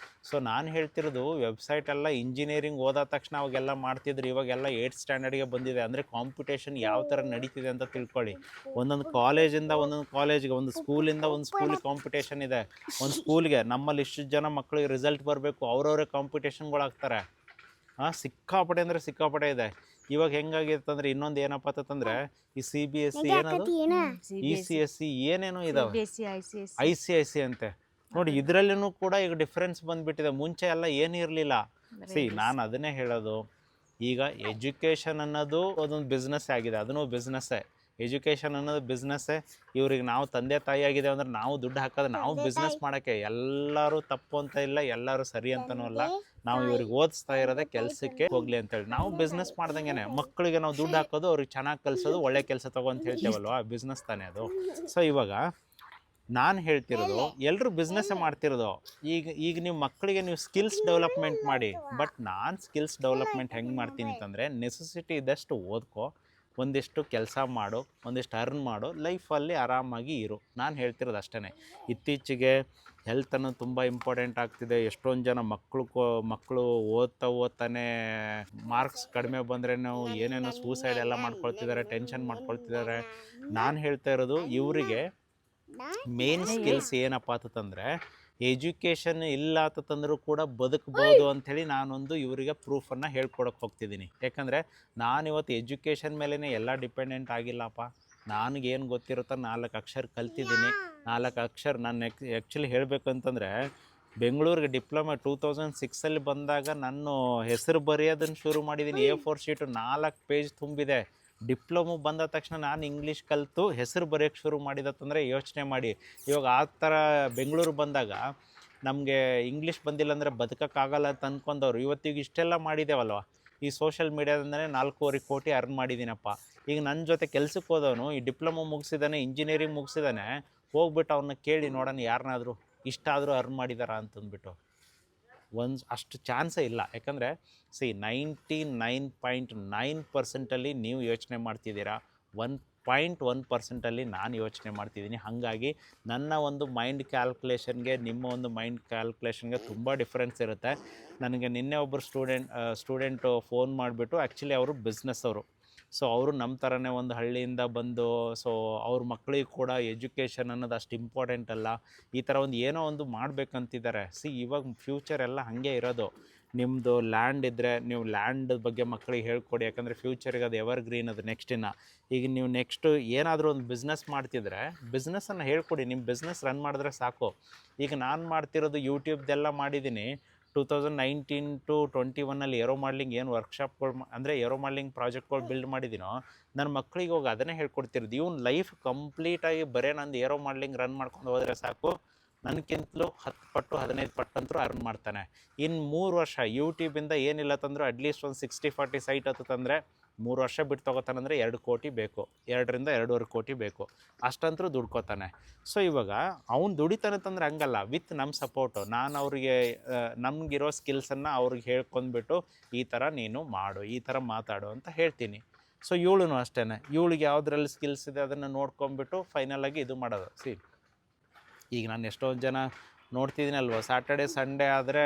ಸೊ ನಾನು ಹೇಳ್ತಿರೋದು ವೆಬ್ಸೈಟೆಲ್ಲ ಇಂಜಿನಿಯರಿಂಗ್ ಓದಾದ ತಕ್ಷಣ ಅವಾಗೆಲ್ಲ ಮಾಡ್ತಿದ್ರು, ಇವಾಗೆಲ್ಲ 8th ಸ್ಟ್ಯಾಂಡರ್ಡ್ಗೆ ಬಂದಿದೆ. ಅಂದರೆ ಕಾಂಪಿಟೇಷನ್ ಯಾವ ಥರ ನಡೀತಿದೆ ಅಂತ ತಿಳ್ಕೊಳ್ಳಿ. ಒಂದೊಂದು ಕಾಲೇಜಿಂದ ಒಂದೊಂದು ಕಾಲೇಜ್ಗೆ, ಒಂದು ಸ್ಕೂಲಿಂದ ಒಂದು ಸ್ಕೂಲಿಗೆ ಕಾಂಪಿಟೇಷನ್ ಇದೆ. ಒಂದು ಸ್ಕೂಲ್ಗೆ ನಮ್ಮಲ್ಲಿ ಇಷ್ಟು ಜನ ಮಕ್ಕಳಿಗೆ ರಿಸಲ್ಟ್ ಬರಬೇಕು, ಅವ್ರವರೇ ಕಾಂಪಿಟೇಷನ್ಗಳಾಗ್ತಾರೆ. ಸಿಕ್ಕಾಪಟ್ಟೆ ಅಂದರೆ ಸಿಕ್ಕಾಪಟ್ಟೆ ಇದೆ. ಇವಾಗ ಹೆಂಗಾಗಿರ್ತಂದ್ರೆ ಇನ್ನೊಂದು ಏನಪ್ಪ ಅಂತಂದರೆ ಈ CBSE ಏನದು ECSE ಏನೇನೋ ಇದಾವೆ, ICIC ಅಂತೆ ನೋಡಿ. ಇದರಲ್ಲೂ ಕೂಡ ಈಗ ಡಿಫ್ರೆನ್ಸ್ ಬಂದುಬಿಟ್ಟಿದೆ. ಮುಂಚೆ ಎಲ್ಲ ಏನೂ ಇರಲಿಲ್ಲ. ನಾನು ಅದನ್ನೇ ಹೇಳೋದು, ಈಗ ಎಜುಕೇಷನ್ ಅನ್ನೋದು ಅದೊಂದು ಬಿಸ್ನೆಸ್ ಆಗಿದೆ, ಅದನ್ನು ಬಿಸ್ನೆಸ್ಸೇ. ಎಜುಕೇಷನ್ ಅನ್ನೋದು ಬಿಸ್ನೆಸ್ಸೇ. ಇವ್ರಿಗೆ ನಾವು ತಂದೆ ತಾಯಿ ಆಗಿದೆ ಅಂದ್ರೆ ನಾವು ದುಡ್ಡು ಹಾಕೋದು, ನಾವು ಬಿಸ್ನೆಸ್ ಮಾಡೋಕ್ಕೆ. ಎಲ್ಲರೂ ತಪ್ಪು ಅಂತ ಇಲ್ಲ, ಎಲ್ಲರೂ ಸರಿ ಅಂತನೂ ಅಲ್ಲ. ನಾವು ಇವ್ರಿಗೆ ಓದಿಸ್ತಾ ಇರೋದೇ ಕೆಲಸಕ್ಕೆ ಹೋಗಲಿ ಅಂತೇಳಿ. ನಾವು ಬಿಸ್ನೆಸ್ ಮಾಡ್ದಂಗೆ ಮಕ್ಕಳಿಗೆ ನಾವು ದುಡ್ಡು ಹಾಕೋದು, ಅವ್ರಿಗೆ ಚೆನ್ನಾಗಿ ಕಲಿಸೋದು, ಒಳ್ಳೆ ಕೆಲಸ ತಗೋ ಅಂತ ಹೇಳ್ತೇವಲ್ವ, ಬಿಸ್ನೆಸ್ ತಾನೇ ಅದು. ಸೊ ಇವಾಗ ನಾನು ಹೇಳ್ತಿರೋದು, ಎಲ್ಲರೂ ಬಿಸ್ನೆಸ್ಸೇ ಮಾಡ್ತಿರೋದು. ಈಗ ನೀವು ಮಕ್ಕಳಿಗೆ ನೀವು ಸ್ಕಿಲ್ಸ್ ಡೆವಲಪ್ಮೆಂಟ್ ಮಾಡಿ. ಬಟ್ ನಾನು ಸ್ಕಿಲ್ಸ್ ಡೆವಲಪ್ಮೆಂಟ್ ಹೆಂಗೆ ಮಾಡ್ತೀನಿ ಅಂತಂದರೆ, ನೆಸೆಸಿಟಿ ಇದ್ದಷ್ಟು ಓದ್ಕೋ, ಒಂದಿಷ್ಟು ಕೆಲಸ ಮಾಡು, ಒಂದಿಷ್ಟು ಅರ್ನ್ ಮಾಡು, ಲೈಫಲ್ಲಿ ಆರಾಮಾಗಿ ಇರು. ನಾನು ಹೇಳ್ತಿರೋದು ಅಷ್ಟೇ. ಇತ್ತೀಚೆಗೆ ಹೆಲ್ತನ್ನು ತುಂಬ ಇಂಪಾರ್ಟೆಂಟ್ ಆಗ್ತಿದೆ. ಎಷ್ಟೊಂದು ಜನ ಮಕ್ಕಳು ಓದ್ತಾನೆ ಮಾರ್ಕ್ಸ್ ಕಡಿಮೆ ಬಂದರೆ ನಾವು ಏನೇನೋ ಸೂಸೈಡ್ ಎಲ್ಲ ಮಾಡ್ಕೊಳ್ತಿದ್ದಾರೆ, ಟೆನ್ಷನ್ ಮಾಡ್ಕೊಳ್ತಿದ್ದಾರೆ. ನಾನು ಹೇಳ್ತಾ ಇರೋದು, ಇವರಿಗೆ ಮೇನ್ ಸ್ಕಿಲ್ಸ್ ಏನಪ್ಪ ಅಂತಂದರೆ, ಎಜುಕೇಷನ್ ಇಲ್ಲ ಅಂತಂದ್ರೂ ಕೂಡ ಬದುಕ್ಬೋದು ಅಂಥೇಳಿ ನಾನೊಂದು ಇವರಿಗೆ ಪ್ರೂಫನ್ನು ಹೇಳ್ಕೊಡಕ್ಕೆ ಹೋಗ್ತಿದ್ದೀನಿ. ಯಾಕಂದರೆ ನಾನಿವತ್ತು ಎಜುಕೇಷನ್ ಮೇಲೇ ಎಲ್ಲ ಡಿಪೆಂಡೆಂಟ್ ಆಗಿಲ್ಲಪ್ಪ. ನನಗೇನು ಗೊತ್ತಿರುತ್ತೋ 4 ಅಕ್ಷರ ಕಲ್ತಿದ್ದೀನಿ. 4 ಅಕ್ಷರ ನಾನು ಆ್ಯಕ್ಚುಲಿ ಹೇಳಬೇಕು ಅಂತಂದರೆ, ಬೆಂಗಳೂರಿಗೆ ಡಿಪ್ಲೊಮಾ 2006 ಬಂದಾಗ ನಾನು ಹೆಸರು ಬರೆಯೋದನ್ನು ಶುರು ಮಾಡಿದ್ದೀನಿ. A4 ಶೀಟು 4 ಪೇಜ್ ತುಂಬಿದೆ. ಡಿಪ್ಲೊಮೊ ಬಂದ ತಕ್ಷಣ ನಾನು ಇಂಗ್ಲೀಷ್ ಕಲಿತು ಹೆಸರು ಬರೆಯೋಕ್ಕೆ ಶುರು ಮಾಡಿದತ್ತಂದರೆ ಯೋಚನೆ ಮಾಡಿ. ಇವಾಗ ಆ ಥರ ಬೆಂಗಳೂರು ಬಂದಾಗ ನಮಗೆ ಇಂಗ್ಲೀಷ್ ಬಂದಿಲ್ಲ ಅಂದರೆ ಬದುಕೋಕ್ಕಾಗಲ್ಲ ಅಂತ ಅಂದ್ಕೊಂಡವ್ರು ಇವತ್ತಿಗೆ ಇಷ್ಟೆಲ್ಲ ಮಾಡಿದ್ದೇವಲ್ವ. ಈ ಸೋಷಿಯಲ್ ಮೀಡ್ಯಾದಿಂದಲೇ 4.25 ಕೋಟಿ ಅರ್ನ್ ಮಾಡಿದ್ದೀನಪ್ಪ. ಈಗ ನನ್ನ ಜೊತೆ ಕೆಲ್ಸಕ್ಕೆ ಹೋದವನು ಈ ಡಿಪ್ಲೊಮೊ ಮುಗಿಸಿದ್ದಾನೆ, ಇಂಜಿನಿಯರಿಂಗ್ ಮುಗಿಸಿದ್ದಾನೆ, ಹೋಗ್ಬಿಟ್ಟು ಅವ್ರನ್ನ ಕೇಳಿ ನೋಡೋಣ ಯಾರನ್ನಾದರೂ ಇಷ್ಟಾದರೂ ಅರ್ನ್ ಮಾಡಿದಾರಾ ಅಂತಂದ್ಬಿಟ್ಟು. ಅಷ್ಟು ಚಾನ್ಸೇ ಇಲ್ಲ. ಯಾಕಂದರೆ 99.9% ನೀವು ಯೋಚನೆ ಮಾಡ್ತಿದ್ದೀರಾ, 1.1% ನಾನು ಯೋಚನೆ ಮಾಡ್ತಿದ್ದೀನಿ. ಹಾಗಾಗಿ ನನ್ನ ಒಂದು ಮೈಂಡ್ ಕ್ಯಾಲ್ಕುಲೇಷನ್ಗೆ ನಿಮ್ಮ ಒಂದು ಮೈಂಡ್ ಕ್ಯಾಲ್ಕುಲೇಷನ್ಗೆ ತುಂಬ ಡಿಫ್ರೆನ್ಸ್ ಇರುತ್ತೆ. ನನಗೆ ನಿನ್ನೆ ಒಬ್ಬರು ಸ್ಟೂಡೆಂಟು ಫೋನ್ ಮಾಡಿಬಿಟ್ಟು, ಆ್ಯಕ್ಚುಲಿ ಅವರು ಬಿಸ್ನೆಸ್ ಅವರು. ಸೊ ಅವರು ನಮ್ಮ ಥರನೇ ಒಂದು ಹಳ್ಳಿಯಿಂದ ಬಂದು, ಸೊ ಅವ್ರ ಮಕ್ಕಳಿಗೆ ಕೂಡ ಎಜುಕೇಷನ್ ಅನ್ನೋದು ಅಷ್ಟು ಇಂಪಾರ್ಟೆಂಟ್ ಅಲ್ಲ. ಈ ಥರ ಒಂದು ಏನೋ ಒಂದು ಮಾಡಬೇಕಂತಿದ್ದಾರೆ. ಇವಾಗ ಫ್ಯೂಚರ್ ಎಲ್ಲ ಹಾಗೆ ಇರೋದು. ನಿಮ್ಮದು ಲ್ಯಾಂಡ್ ಇದ್ದರೆ ನೀವು ಲ್ಯಾಂಡ್ ಬಗ್ಗೆ ಮಕ್ಕಳಿಗೆ ಹೇಳ್ಕೊಡಿ. ಯಾಕಂದರೆ ಫ್ಯೂಚರಿಗೆ ಅದು ಎವರ್ ಗ್ರೀನ್, ಅದು ಈಗ ನೀವು ನೆಕ್ಸ್ಟು ಏನಾದರೂ ಒಂದು ಬಿಸ್ನೆಸ್ ಮಾಡ್ತಿದ್ರೆ ಬಿಸ್ನೆಸ್ಸನ್ನು ಹೇಳ್ಕೊಡಿ. ನಿಮ್ಮ ಬಿಸ್ನೆಸ್ ರನ್ ಮಾಡಿದ್ರೆ ಸಾಕು. ಈಗ ನಾನು ಮಾಡ್ತಿರೋದು ಯೂಟ್ಯೂಬ್ದೆಲ್ಲ ಮಾಡಿದ್ದೀನಿ. 2019 to 21 ಏರೋ ಮಾಡ್ಲಿಂಗ್ ಏನು ವರ್ಕ್ಶಾಪ್ಗಳು ಅಂದರೆ ಏರೋ ಮಾಡ್ಲಿಂಗ್ ಪ್ರಾಜೆಕ್ಟ್ಗಳು ಬಿಲ್ಡ್ ಮಾಡಿದ್ದೀನೋ, ನನ್ನ ಮಕ್ಕಳಿಗೆ ಹೋಗಿ ಅದನ್ನೇ ಹೇಳ್ಕೊಡ್ತಿರೋದು. ಇವನು ಲೈಫ್ ಕಂಪ್ಲೀಟಾಗಿ ಬರೀ ನಂದು ಏರೋ ಮಾಡ್ಲಿಂಗ್ ರನ್ ಮಾಡ್ಕೊಂಡು ಹೋದರೆ ಸಾಕು, ನನಗಿಂತಲೂ 10 ಪಟ್ಟು 15 ಪಟ್ಟಂತರೂ ಅರ್ನ್ ಮಾಡ್ತಾನೆ. ಇನ್ನು 3 ವರ್ಷ ಯೂಟ್ಯೂಬಿಂದ ಏನಿಲ್ಲ ತಂದರೂ ಅಟ್ಲೀಸ್ಟ್ ಒಂದು 60-40 ಸೈಟ್ ಹತ್ತಂದರೆ 3 ವರ್ಷ ಬಿಟ್ಟು ತೊಗೋತಾನಂದರೆ 2 ಕೋಟಿ ಬೇಕು, 2ರಿಂದ 2.5 ಕೋಟಿ ಬೇಕು, ಅಷ್ಟಂತರೂ ದುಡ್ಕೋತಾನೆ. ಸೊ ಇವಾಗ ಅವ್ನು ದುಡಿತಾನೆ ತಂದರೆ ಹಂಗಲ್ಲ, ವಿತ್ ನಮ್ಮ ಸಪೋರ್ಟು. ನಾನು ಅವರಿಗೆ ನಮಗಿರೋ ಸ್ಕಿಲ್ಸನ್ನು ಅವ್ರಿಗೆ ಹೇಳ್ಕೊಂಡ್ಬಿಟ್ಟು ಈ ಥರ ನೀನು ಮಾಡು, ಈ ಥರ ಮಾತಾಡು ಅಂತ ಹೇಳ್ತೀನಿ. ಸೊ ಇವಳು ಅಷ್ಟೇ, ಇವಳಿಗೆ ಯಾವುದ್ರಲ್ಲಿ ಸ್ಕಿಲ್ಸ್ ಇದೆ ಅದನ್ನು ನೋಡ್ಕೊಂಬಿಟ್ಟು ಫೈನಲಾಗಿ ಇದು ಮಾಡೋದು. ಈಗ ನಾನು ಎಷ್ಟೊಂದು ಜನ ನೋಡ್ತಿದ್ದೀನಲ್ವ, ಸ್ಯಾಟರ್ಡೆ ಸಂಡೇ ಆದರೆ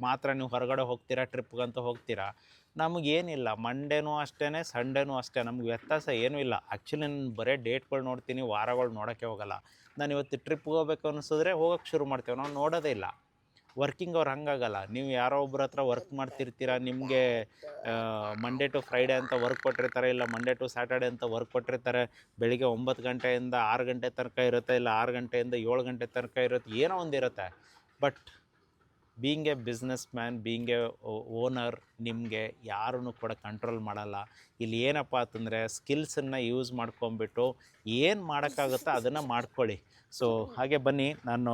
ಮಾತ್ರ ನೀವು ಹೊರಗಡೆ ಹೋಗ್ತೀರಾ, ಟ್ರಿಪ್ಗಂತ ಹೋಗ್ತೀರಾ. ನಮಗೇನಿಲ್ಲ, ಮಂಡೇನೂ ಅಷ್ಟೇ, ಸಂಡೇನೂ ಅಷ್ಟೇ, ನಮ್ಗೆ ವ್ಯತ್ಯಾಸ ಏನೂ ಇಲ್ಲ. ಆ್ಯಕ್ಚುಲಿ ನಾನು ಬರೀ ಡೇಟ್ಗಳು ನೋಡ್ತೀನಿ, ವಾರಗಳು ನೋಡೋಕ್ಕೆ ಹೋಗಲ್ಲ. ನಾನು ಇವತ್ತು ಟ್ರಿಪ್ಗೆ ಹೋಗ್ಬೇಕು ಅನ್ನಿಸಿದ್ರೆ ಹೋಗೋಕ್ಕೆ ಶುರು ಮಾಡ್ತೇವೆ, ನಾವು ನೋಡೋದೇ ಇಲ್ಲ. ವರ್ಕಿಂಗ್ ಅವ್ರು ಹಂಗಾಗಲ್ಲ. ನೀವು ಯಾರೋ ಒಬ್ಬರ ಹತ್ರ ವರ್ಕ್ ಮಾಡ್ತಿರ್ತೀರ, ನಿಮಗೆ ಮಂಡೇ ಟು ಫ್ರೈಡೇ ಅಂತ ವರ್ಕ್ ಕೊಟ್ಟಿರ್ತಾರೆ, ಇಲ್ಲ ಮಂಡೇ ಟು ಸ್ಯಾಟರ್ಡೆ ಅಂತ ವರ್ಕ್ ಕೊಟ್ಟಿರ್ತಾರೆ. ಬೆಳಿಗ್ಗೆ 9 ಗಂಟೆಯಿಂದ 6 ಗಂಟೆ ತನಕ ಇರುತ್ತೆ, ಇಲ್ಲ 6 ಗಂಟೆಯಿಂದ 7 ಗಂಟೆ ತನಕ ಇರುತ್ತೆ, ಏನೋ ಒಂದು ಇರುತ್ತೆ. But being A business man, being A owner, ನಿಮಗೆ ಯಾರೂ ಕೂಡ ಕಂಟ್ರೋಲ್ ಮಾಡಲ್ಲ. ಇಲ್ಲಿ ಏನಪ್ಪ ಅಂತಂದರೆ ಸ್ಕಿಲ್ಸನ್ನು ಯೂಸ್ ಮಾಡ್ಕೊಂಬಿಟ್ಟು ಏನು ಮಾಡೋಕ್ಕಾಗುತ್ತೋ ಅದನ್ನು ಮಾಡ್ಕೊಳ್ಳಿ. ಸೊ ಹಾಗೆ ಬನ್ನಿ, ನಾನು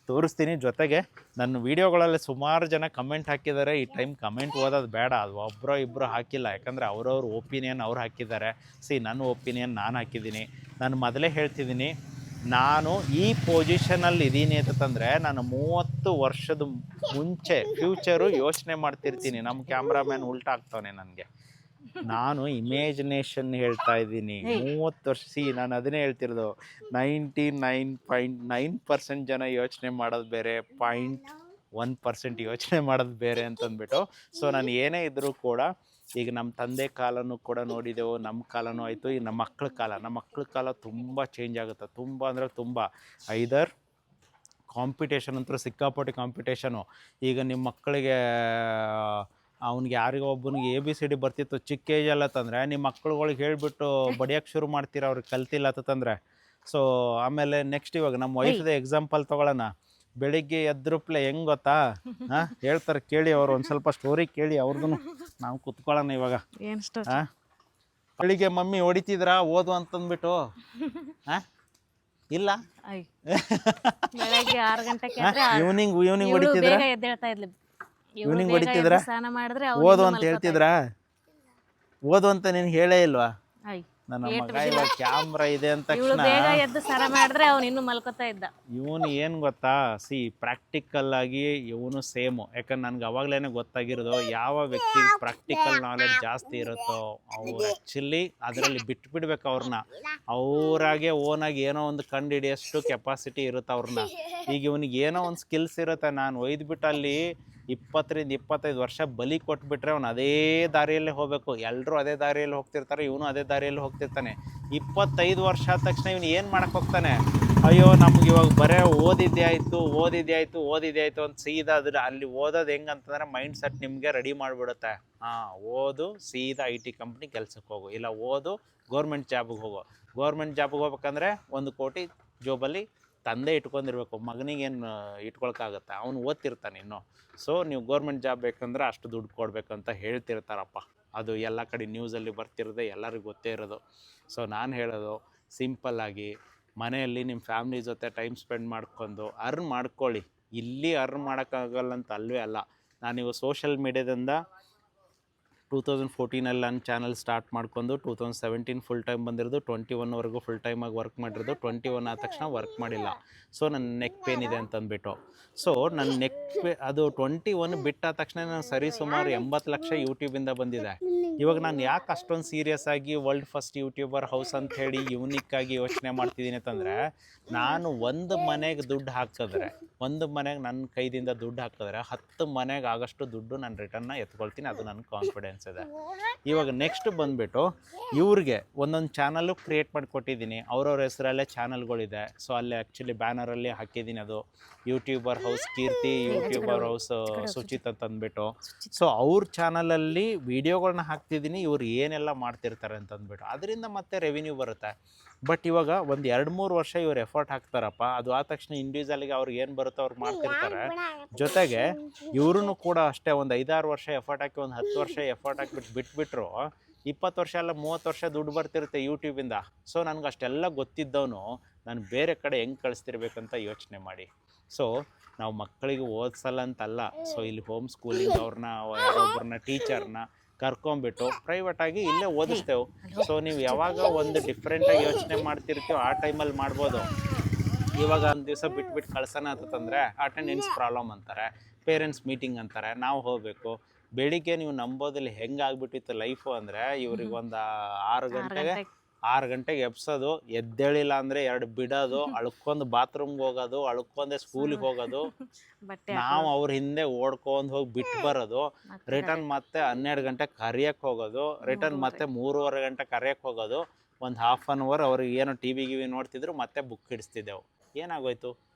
ತೋರಿಸ್ತೀನಿ. ಜೊತೆಗೆ ನನ್ನ ವೀಡಿಯೋಗಳಲ್ಲಿ ಸುಮಾರು ಜನ ಕಮೆಂಟ್ ಹಾಕಿದ್ದಾರೆ. ಈ ಟೈಮ್ ಕಮೆಂಟ್ ಓದೋದು ಬೇಡ, ಅದು ಒಬ್ಬರೋ ಇಬ್ಬರು ಹಾಕಿಲ್ಲ, ಯಾಕಂದರೆ ಅವ್ರವ್ರ ಒಪಿನಿಯನ್ ಅವ್ರು ಹಾಕಿದ್ದಾರೆ. ನನ್ನ ಒಪಿನಿಯನ್ ನಾನು ಹಾಕಿದ್ದೀನಿ. ನಾನು ಮೊದಲೇ ಹೇಳ್ತಿದ್ದೀನಿ, ನಾನು ಈ ಪೊಸಿಷನಲ್ಲಿ ಇದ್ದೀನಿ ಅಂತಂದರೆ ನಾನು 30 ವರ್ಷದ ಮುಂಚೆ ಫ್ಯೂಚರು ಯೋಚನೆ ಮಾಡ್ತಿರ್ತೀನಿ. ನಮ್ಮ ಕ್ಯಾಮ್ರಾಮ್ಯಾನ್ ಉಲ್ಟಾ ಆಗ್ತಾನೆ ನನಗೆ. ನಾನು ಇಮೇಜಿನೇಷನ್ ಹೇಳ್ತಾ ಇದ್ದೀನಿ. 30 ವರ್ಷ ನಾನು ಅದನ್ನೇ ಹೇಳ್ತಿರೋದು. 99.9% ಜನ ಯೋಚನೆ ಮಾಡೋದು ಬೇರೆ, 0.1% ಯೋಚನೆ ಮಾಡೋದು ಬೇರೆ ಅಂತಂದ್ಬಿಟ್ಟು. ಸೊ ನಾನು ಏನೇ ಇದ್ದರೂ ಕೂಡ, ಈಗ ನಮ್ಮ ತಂದೆ ಕಾಲನೂ ಕೂಡ ನೋಡಿದೆವು, ನಮ್ಮ ಕಾಲನೂ ಆಯಿತು, ಈಗ ನಮ್ಮ ಮಕ್ಕಳ ಕಾಲ ತುಂಬ ಚೇಂಜ್ ಆಗುತ್ತೆ. ತುಂಬ ಅಂದರೆ ತುಂಬ. ಐದರ್ ಕಾಂಪಿಟೇಷನ್ ಅಂತೂ ಸಿಕ್ಕಾಪಟ್ಟೆ ಕಾಂಪಿಟೇಷನು. ಈಗ ನಿಮ್ಮ ಮಕ್ಕಳಿಗೆ ಅವ್ನಿಗೆ ಯಾರಿಗೋ ಒಬ್ಬನಿಗೆ ABCD ಬರ್ತಿತ್ತು ಚಿಕ್ಕ ಏಜಲ್ಲ ತಂದರೆ, ನಿಮ್ಮ ಮಕ್ಳುಗಳಿಗೆ ಹೇಳಿಬಿಟ್ಟು ಬಡಿಯೋಕ್ಕೆ ಶುರು ಮಾಡ್ತೀರ ಅವ್ರಿಗೆ ಕಲ್ತಿಲ್ಲ ಅಂತಂದರೆ. ಸೊ ಆಮೇಲೆ ನೆಕ್ಸ್ಟ್ ಇವಾಗ ನಮ್ಮ ವೈಫ್ದೇ ಎಕ್ಸಾಂಪಲ್ ತೊಗೊಳ್ಳೋಣ. ಬೆಳಿಗ್ಗೆ ಎದ್ರುಪ್ಲೆ ಹೆಂಗೆ ಗೊತ್ತಾ, ಹೇಳ್ತಾರೆ ಕೇಳಿ, ಅವರು ಒಂದು ಸ್ವಲ್ಪ ಸ್ಟೋರಿ ಕೇಳಿ ಅವ್ರದ್ದು. ನಾವು ಕುತ್ಕೊಳ್ಳೋಣ ಇವಾಗ. ಬೆಳಿಗ್ಗೆ ಮಮ್ಮಿ ಹೊಡಿತಿದ್ರಾ ಓದು ಅಂತಂದ್ಬಿಟ್ಟು? ಇಲ್ಲ, ಬೆಳಗ್ಗೆ 6 ಗಂಟೆಗೆ ಈವ್ನಿಂಗ್ ಹೊಡಿತಿದ್ರ? ಈವ್ನಿಂಗ್ ಹೊಡಿತಿದ್ರ? ಓದು ಅಂತ ಹೇಳ್ತಿದ್ರಾ? ಓದು ಅಂತ ನೀನು ಹೇಳೇ ಇಲ್ವಾ? ನನ್ನ ಮಗ ಇವಾಗ ಕ್ಯಾಮ್ರಾ ಇದೆ ಅಂತ ತಕ್ಷಣ ಎದ್ದು ಸರ ಮಾಡಿದ್ರೆ ಅವ್ನು ಇನ್ನೂ ಮಲ್ಕೋತಾ ಇದ್ದ. ಇವನು ಏನು ಗೊತ್ತಾ, ಪ್ರಾಕ್ಟಿಕಲ್ ಆಗಿ ಇವನು ಸೇಮು. ಯಾಕಂದ್ರೆ ನನಗೆ ಅವಾಗಲೇ ಗೊತ್ತಾಗಿರೋದು, ಯಾವ ವ್ಯಕ್ತಿ ಪ್ರಾಕ್ಟಿಕಲ್ ನಾಲೆಡ್ಜ್ ಜಾಸ್ತಿ ಇರುತ್ತೋ ಅವ್ರು ಆ್ಯಕ್ಚುಲಿ ಅದರಲ್ಲಿ ಬಿಟ್ಬಿಡ್ಬೇಕು ಅವ್ರನ್ನ. ಅವರಾಗೆ ಓನಾಗಿ ಏನೋ ಒಂದು ಕಂಡು ಹಿಡಿಯೋಷ್ಟು ಕೆಪಾಸಿಟಿ ಇರುತ್ತೆ ಅವ್ರನ್ನ. ಈಗ ಇವನಿಗೆ ಏನೋ ಒಂದು ಸ್ಕಿಲ್ಸ್ ಇರುತ್ತೆ, ನಾನು ಒಯ್ದುಬಿಟ್ಟು ಅಲ್ಲಿ 20-25 ವರ್ಷ ಬಲಿ ಕೊಟ್ಬಿಟ್ರೆ ಅವ್ನು ಅದೇ ದಾರಿಯಲ್ಲೇ ಹೋಗಬೇಕು. ಎಲ್ಲರೂ ಅದೇ ದಾರಿಯಲ್ಲಿ ಹೋಗ್ತಿರ್ತಾರೆ, ಇವನು ಅದೇ ದಾರಿಯಲ್ಲಿ ಹೋಗ್ತಿರ್ತಾನೆ. 25 ವರ್ಷ ಆದ ತಕ್ಷಣ ಇವನು ಏನು ಮಾಡಕ್ಕೆ ಹೋಗ್ತಾನೆ? ಅಯ್ಯೋ ನಮ್ಗೆ ಇವಾಗ ಬರೇ ಓದಿದ್ದೇ ಆಯಿತು ಅಂತ ಸೀದಾ ಅಲ್ಲಿ ಓದೋದು ಹೆಂಗಂತಂದರೆ ಮೈಂಡ್ ಸೆಟ್ ನಿಮಗೆ ರೆಡಿ ಮಾಡಿಬಿಡುತ್ತೆ. ಓದು ಸೀದಾ IT ಕಂಪ್ನಿ ಕೆಲ್ಸಕ್ಕೆ ಹೋಗು, ಇಲ್ಲ ಓದು ಗೌರ್ಮೆಂಟ್ ಜಾಬ್ಗೆ ಹೋಗು. ಗೌರ್ಮೆಂಟ್ ಜಾಬ್ಗೆ ಹೋಗ್ಬೇಕಂದ್ರೆ 1 ಕೋಟಿ ಜೋಬಲ್ಲಿ ತಂದೆ ಇಟ್ಕೊಂಡಿರ್ಬೇಕು, ಮಗನಿಗೇನು ಇಟ್ಕೊಳಕ್ಕಾಗತ್ತೆ? ಅವನು ಓದ್ತಿರ್ತಾನೆ ಇನ್ನೂ. ಸೊ ನೀವು ಗೌರ್ಮೆಂಟ್ ಜಾಬ್ ಬೇಕಂದ್ರೆ ಅಷ್ಟು ದುಡ್ಡು ಕೊಡಬೇಕಂತ ಹೇಳ್ತಿರ್ತಾರಪ್ಪ. ಅದು ಎಲ್ಲ ಕಡೆ ನ್ಯೂಸಲ್ಲಿ ಬರ್ತಿರೋದೆ, ಎಲ್ಲರಿಗೂ ಗೊತ್ತೇ ಇರೋದು. ಸೊ ನಾನು ಹೇಳೋದು ಸಿಂಪಲ್ಲಾಗಿ, ಮನೆಯಲ್ಲಿ ನಿಮ್ಮ ಫ್ಯಾಮ್ಲಿ ಜೊತೆ ಟೈಮ್ ಸ್ಪೆಂಡ್ ಮಾಡ್ಕೊಂಡು ಅರ್ನ್ ಮಾಡ್ಕೊಳ್ಳಿ. ಇಲ್ಲಿ ಅರ್ನ್ ಮಾಡೋಕ್ಕಾಗಲ್ಲ ಅಂತ ಅಲ್ವೇ ಅಲ್ಲ. ನಾನಿವಾಗ ಸೋಷಿಯಲ್ ಮೀಡ್ಯಾದಿಂದ 2014 ನನ್ನ ಚಾನಲ್ ಸ್ಟಾರ್ಟ್ ಮಾಡ್ಕೊಂಡು 2017 ಫುಲ್ ಟೈಮ್ ಬಂದಿರೋದು, 21ವರೆಗೂ ಫುಲ್ ಟೈಮಾಗಿ ವರ್ಕ್ ಮಾಡಿರೋದು. 21 ಆದ ತಕ್ಷಣ ವರ್ಕ್ ಮಾಡಿಲ್ಲ. ಸೊ ನನ್ನ ನೆಕ್ ಪೇನ್ ಇದೆ ಅಂತಂದ್ಬಿಟ್ಟು. ಸೊ ನನ್ನ ಅದು 21 ಬಿಟ್ಟಾದ ತಕ್ಷಣ ನಾನು ಸುಮಾರು 80 ಲಕ್ಷ ಯೂಟ್ಯೂಬಿಂದ ಬಂದಿದೆ. ಇವಾಗ ನಾನು ಯಾಕೆ ಅಷ್ಟೊಂದು ಸೀರಿಯಸ್ ಆಗಿ ವರ್ಲ್ಡ್ ಫಸ್ಟ್ ಯೂಟ್ಯೂಬರ್ ಹೌಸ್ ಅಂತ ಹೇಳಿ ಯೂನಿಕ್ಕಾಗಿ ಯೋಚನೆ ಮಾಡ್ತಿದ್ದೀನಿ ಅಂತಂದರೆ, ನಾನು ಒಂದು ಮನೆಗೆ ದುಡ್ಡು ಹಾಕಿದ್ರೆ, ಒಂದು ಮನೆಗೆ ನನ್ನ ಕೈದಿಂದ ದುಡ್ಡು ಹಾಕಿದ್ರೆ 10 ಮನೆಗೆ ಆಗಷ್ಟು ದುಡ್ಡು ನಾನು ರಿಟರ್ನ್ನ ಎತ್ಕೊಳ್ತೀನಿ. ಅದು ನನ್ನ ಕಾನ್ಫಿಡೆನ್ಸ್ ಇದೆ. ಇವಾಗ ನೆಕ್ಸ್ಟ್ ಬಂದುಬಿಟ್ಟು ಇವ್ರಿಗೆ ಒಂದೊಂದು ಚಾನಲ್ಲು ಕ್ರಿಯೇಟ್ ಮಾಡಿಕೊಟ್ಟಿದ್ದೀನಿ. ಅವ್ರವ್ರ ಹೆಸರಲ್ಲೇ ಚಾನಲ್ಗಳಿದೆ. ಸೊ ಅಲ್ಲಿ ಆ್ಯಕ್ಚುಲಿ ಬ್ಯಾನರಲ್ಲಿ ಹಾಕಿದ್ದೀನಿ, ಅದು ಯೂಟ್ಯೂಬರ್ ಹೌಸ್ ಕೀರ್ತಿ, ಯೂಟ್ಯೂಬರ್ ಹೌಸ್ ಸುಚಿತ್ ಅಂತಂದ್ಬಿಟ್ಟು. ಸೊ ಅವ್ರ ಚಾನಲಲ್ಲಿ ವೀಡಿಯೋಗಳನ್ನ ಹಾಕ್ತಿದ್ದೀನಿ, ಇವ್ರು ಏನೆಲ್ಲ ಮಾಡ್ತಿರ್ತಾರೆ ಅಂತಂದ್ಬಿಟ್ಟು. ಅದರಿಂದ ಮತ್ತೆ ರೆವಿನ್ಯೂ ಬರುತ್ತೆ. ಬಟ್ ಇವಾಗ ಒಂದು 2-3 ವರ್ಷ ಇವ್ರು ಎಫರ್ಟ್ ಹಾಕ್ತಾರಪ್ಪ, ಅದು ಆದ ತಕ್ಷಣ ಇಂಡಿವಿಜುವಲ್ಗೆ ಅವ್ರಿಗೆ ಏನು ಬರುತ್ತೋ ಅವ್ರು ಮಾಡ್ತಿರ್ತಾರೆ. ಜೊತೆಗೆ ಇವ್ರೂ ಕೂಡ ಅಷ್ಟೇ, ಒಂದು 5-6 ವರ್ಷ ಎಫರ್ಟ್ ಹಾಕಿ, ಒಂದು 10 ವರ್ಷ ಎಫರ್ಟ್ ಹಾಕಿಬಿಟ್ಟು ಬಿಟ್ಬಿಟ್ರು 20 ವರ್ಷ ಅಲ್ಲ 30 ವರ್ಷ ದುಡ್ಡು ಬರ್ತಿರುತ್ತೆ ಯೂಟ್ಯೂಬಿಂದ. ಸೊ ನನಗೆ ಅಷ್ಟೆಲ್ಲ ಗೊತ್ತಿದ್ದವನು ನಾನು ಬೇರೆ ಕಡೆ ಹೆಂಗೆ ಕಳಿಸ್ತಿರ್ಬೇಕಂತ ಯೋಚನೆ ಮಾಡಿ. ಸೊ ನಾವು ಮಕ್ಕಳಿಗೆ ಓದಿಸಲ್ಲ ಅಂತಲ್ಲ. ಸೊ ಇಲ್ಲಿ ಹೋಮ್ ಸ್ಕೂಲಿಂಗ್ ಅವ್ರನ್ನ ಯಾರೊಬ್ಬರನ್ನ ಟೀಚರ್ನ ಕರ್ಕೊಂಬಿಟ್ಟು ಪ್ರೈವೇಟಾಗಿ ಇಲ್ಲೇ ಓದಿಸ್ತೇವೆ. ಸೊ ನೀವು ಯಾವಾಗ ಒಂದು ಡಿಫ್ರೆಂಟಾಗಿ ಯೋಚನೆ ಮಾಡ್ತಿರ್ತೀವೋ ಆ ಟೈಮಲ್ಲಿ ಮಾಡ್ಬೋದು. ಇವಾಗ ಒಂದು ದಿವಸ ಬಿಟ್ಬಿಟ್ಟು ಕಳ್ಸೋಣ ಅಂತಂದರೆ ಅಟೆಂಡೆನ್ಸ್ ಪ್ರಾಬ್ಲಮ್ ಅಂತಾರೆ, ಪೇರೆಂಟ್ಸ್ ಮೀಟಿಂಗ್ ಅಂತಾರೆ, ನಾವು ಹೋಗಬೇಕು. ಬೆಳಿಗ್ಗೆ ನೀವು ನಂಬೋದಲ್ಲಿ ಹೆಂಗೆ ಆಗ್ಬಿಟ್ಟಿತ್ತು ಲೈಫು ಅಂದರೆ, ಇವ್ರಿಗೆ ಒಂದು 6 ಗಂಟೆಗೆ ಎಬ್ಸೋದು, ಎದ್ದೇಳಿಲ್ಲ ಅಂದರೆ 2 ಬಿಡೋದು, ಅಳ್ಕೊಂಡು ಬಾತ್ರೂಮ್ಗೆ ಹೋಗೋದು, ಅಳ್ಕೊಂಡೆ ಸ್ಕೂಲಿಗೆ ಹೋಗೋದು, ನಾವು ಅವ್ರ ಹಿಂದೆ ಓಡ್ಕೊಂಡು ಹೋಗಿ ಬಿಟ್ಟು ಬರೋದು, ರಿಟರ್ನ್ ಮತ್ತೆ 12 ಗಂಟೆಗೆ ಕರಿಯಕ್ಕೆ ಹೋಗೋದು, ರಿಟರ್ನ್ ಮತ್ತೆ 3:15 ಗಂಟೆ ಕರಿಯಕ್ಕೆ ಹೋಗೋದು. ಒಂದು ಹಾಫ್ ಆನ್ ಅವರ್ ಅವ್ರಿಗೆ ಏನೋ ಟಿವಿ ನೋಡ್ತಿದ್ರು, ಮತ್ತೆ ಬುಕ್ ಹಿಡಿಸ್ತಿದ್ದೆವು. ಏನಾಗೋಯ್ತು?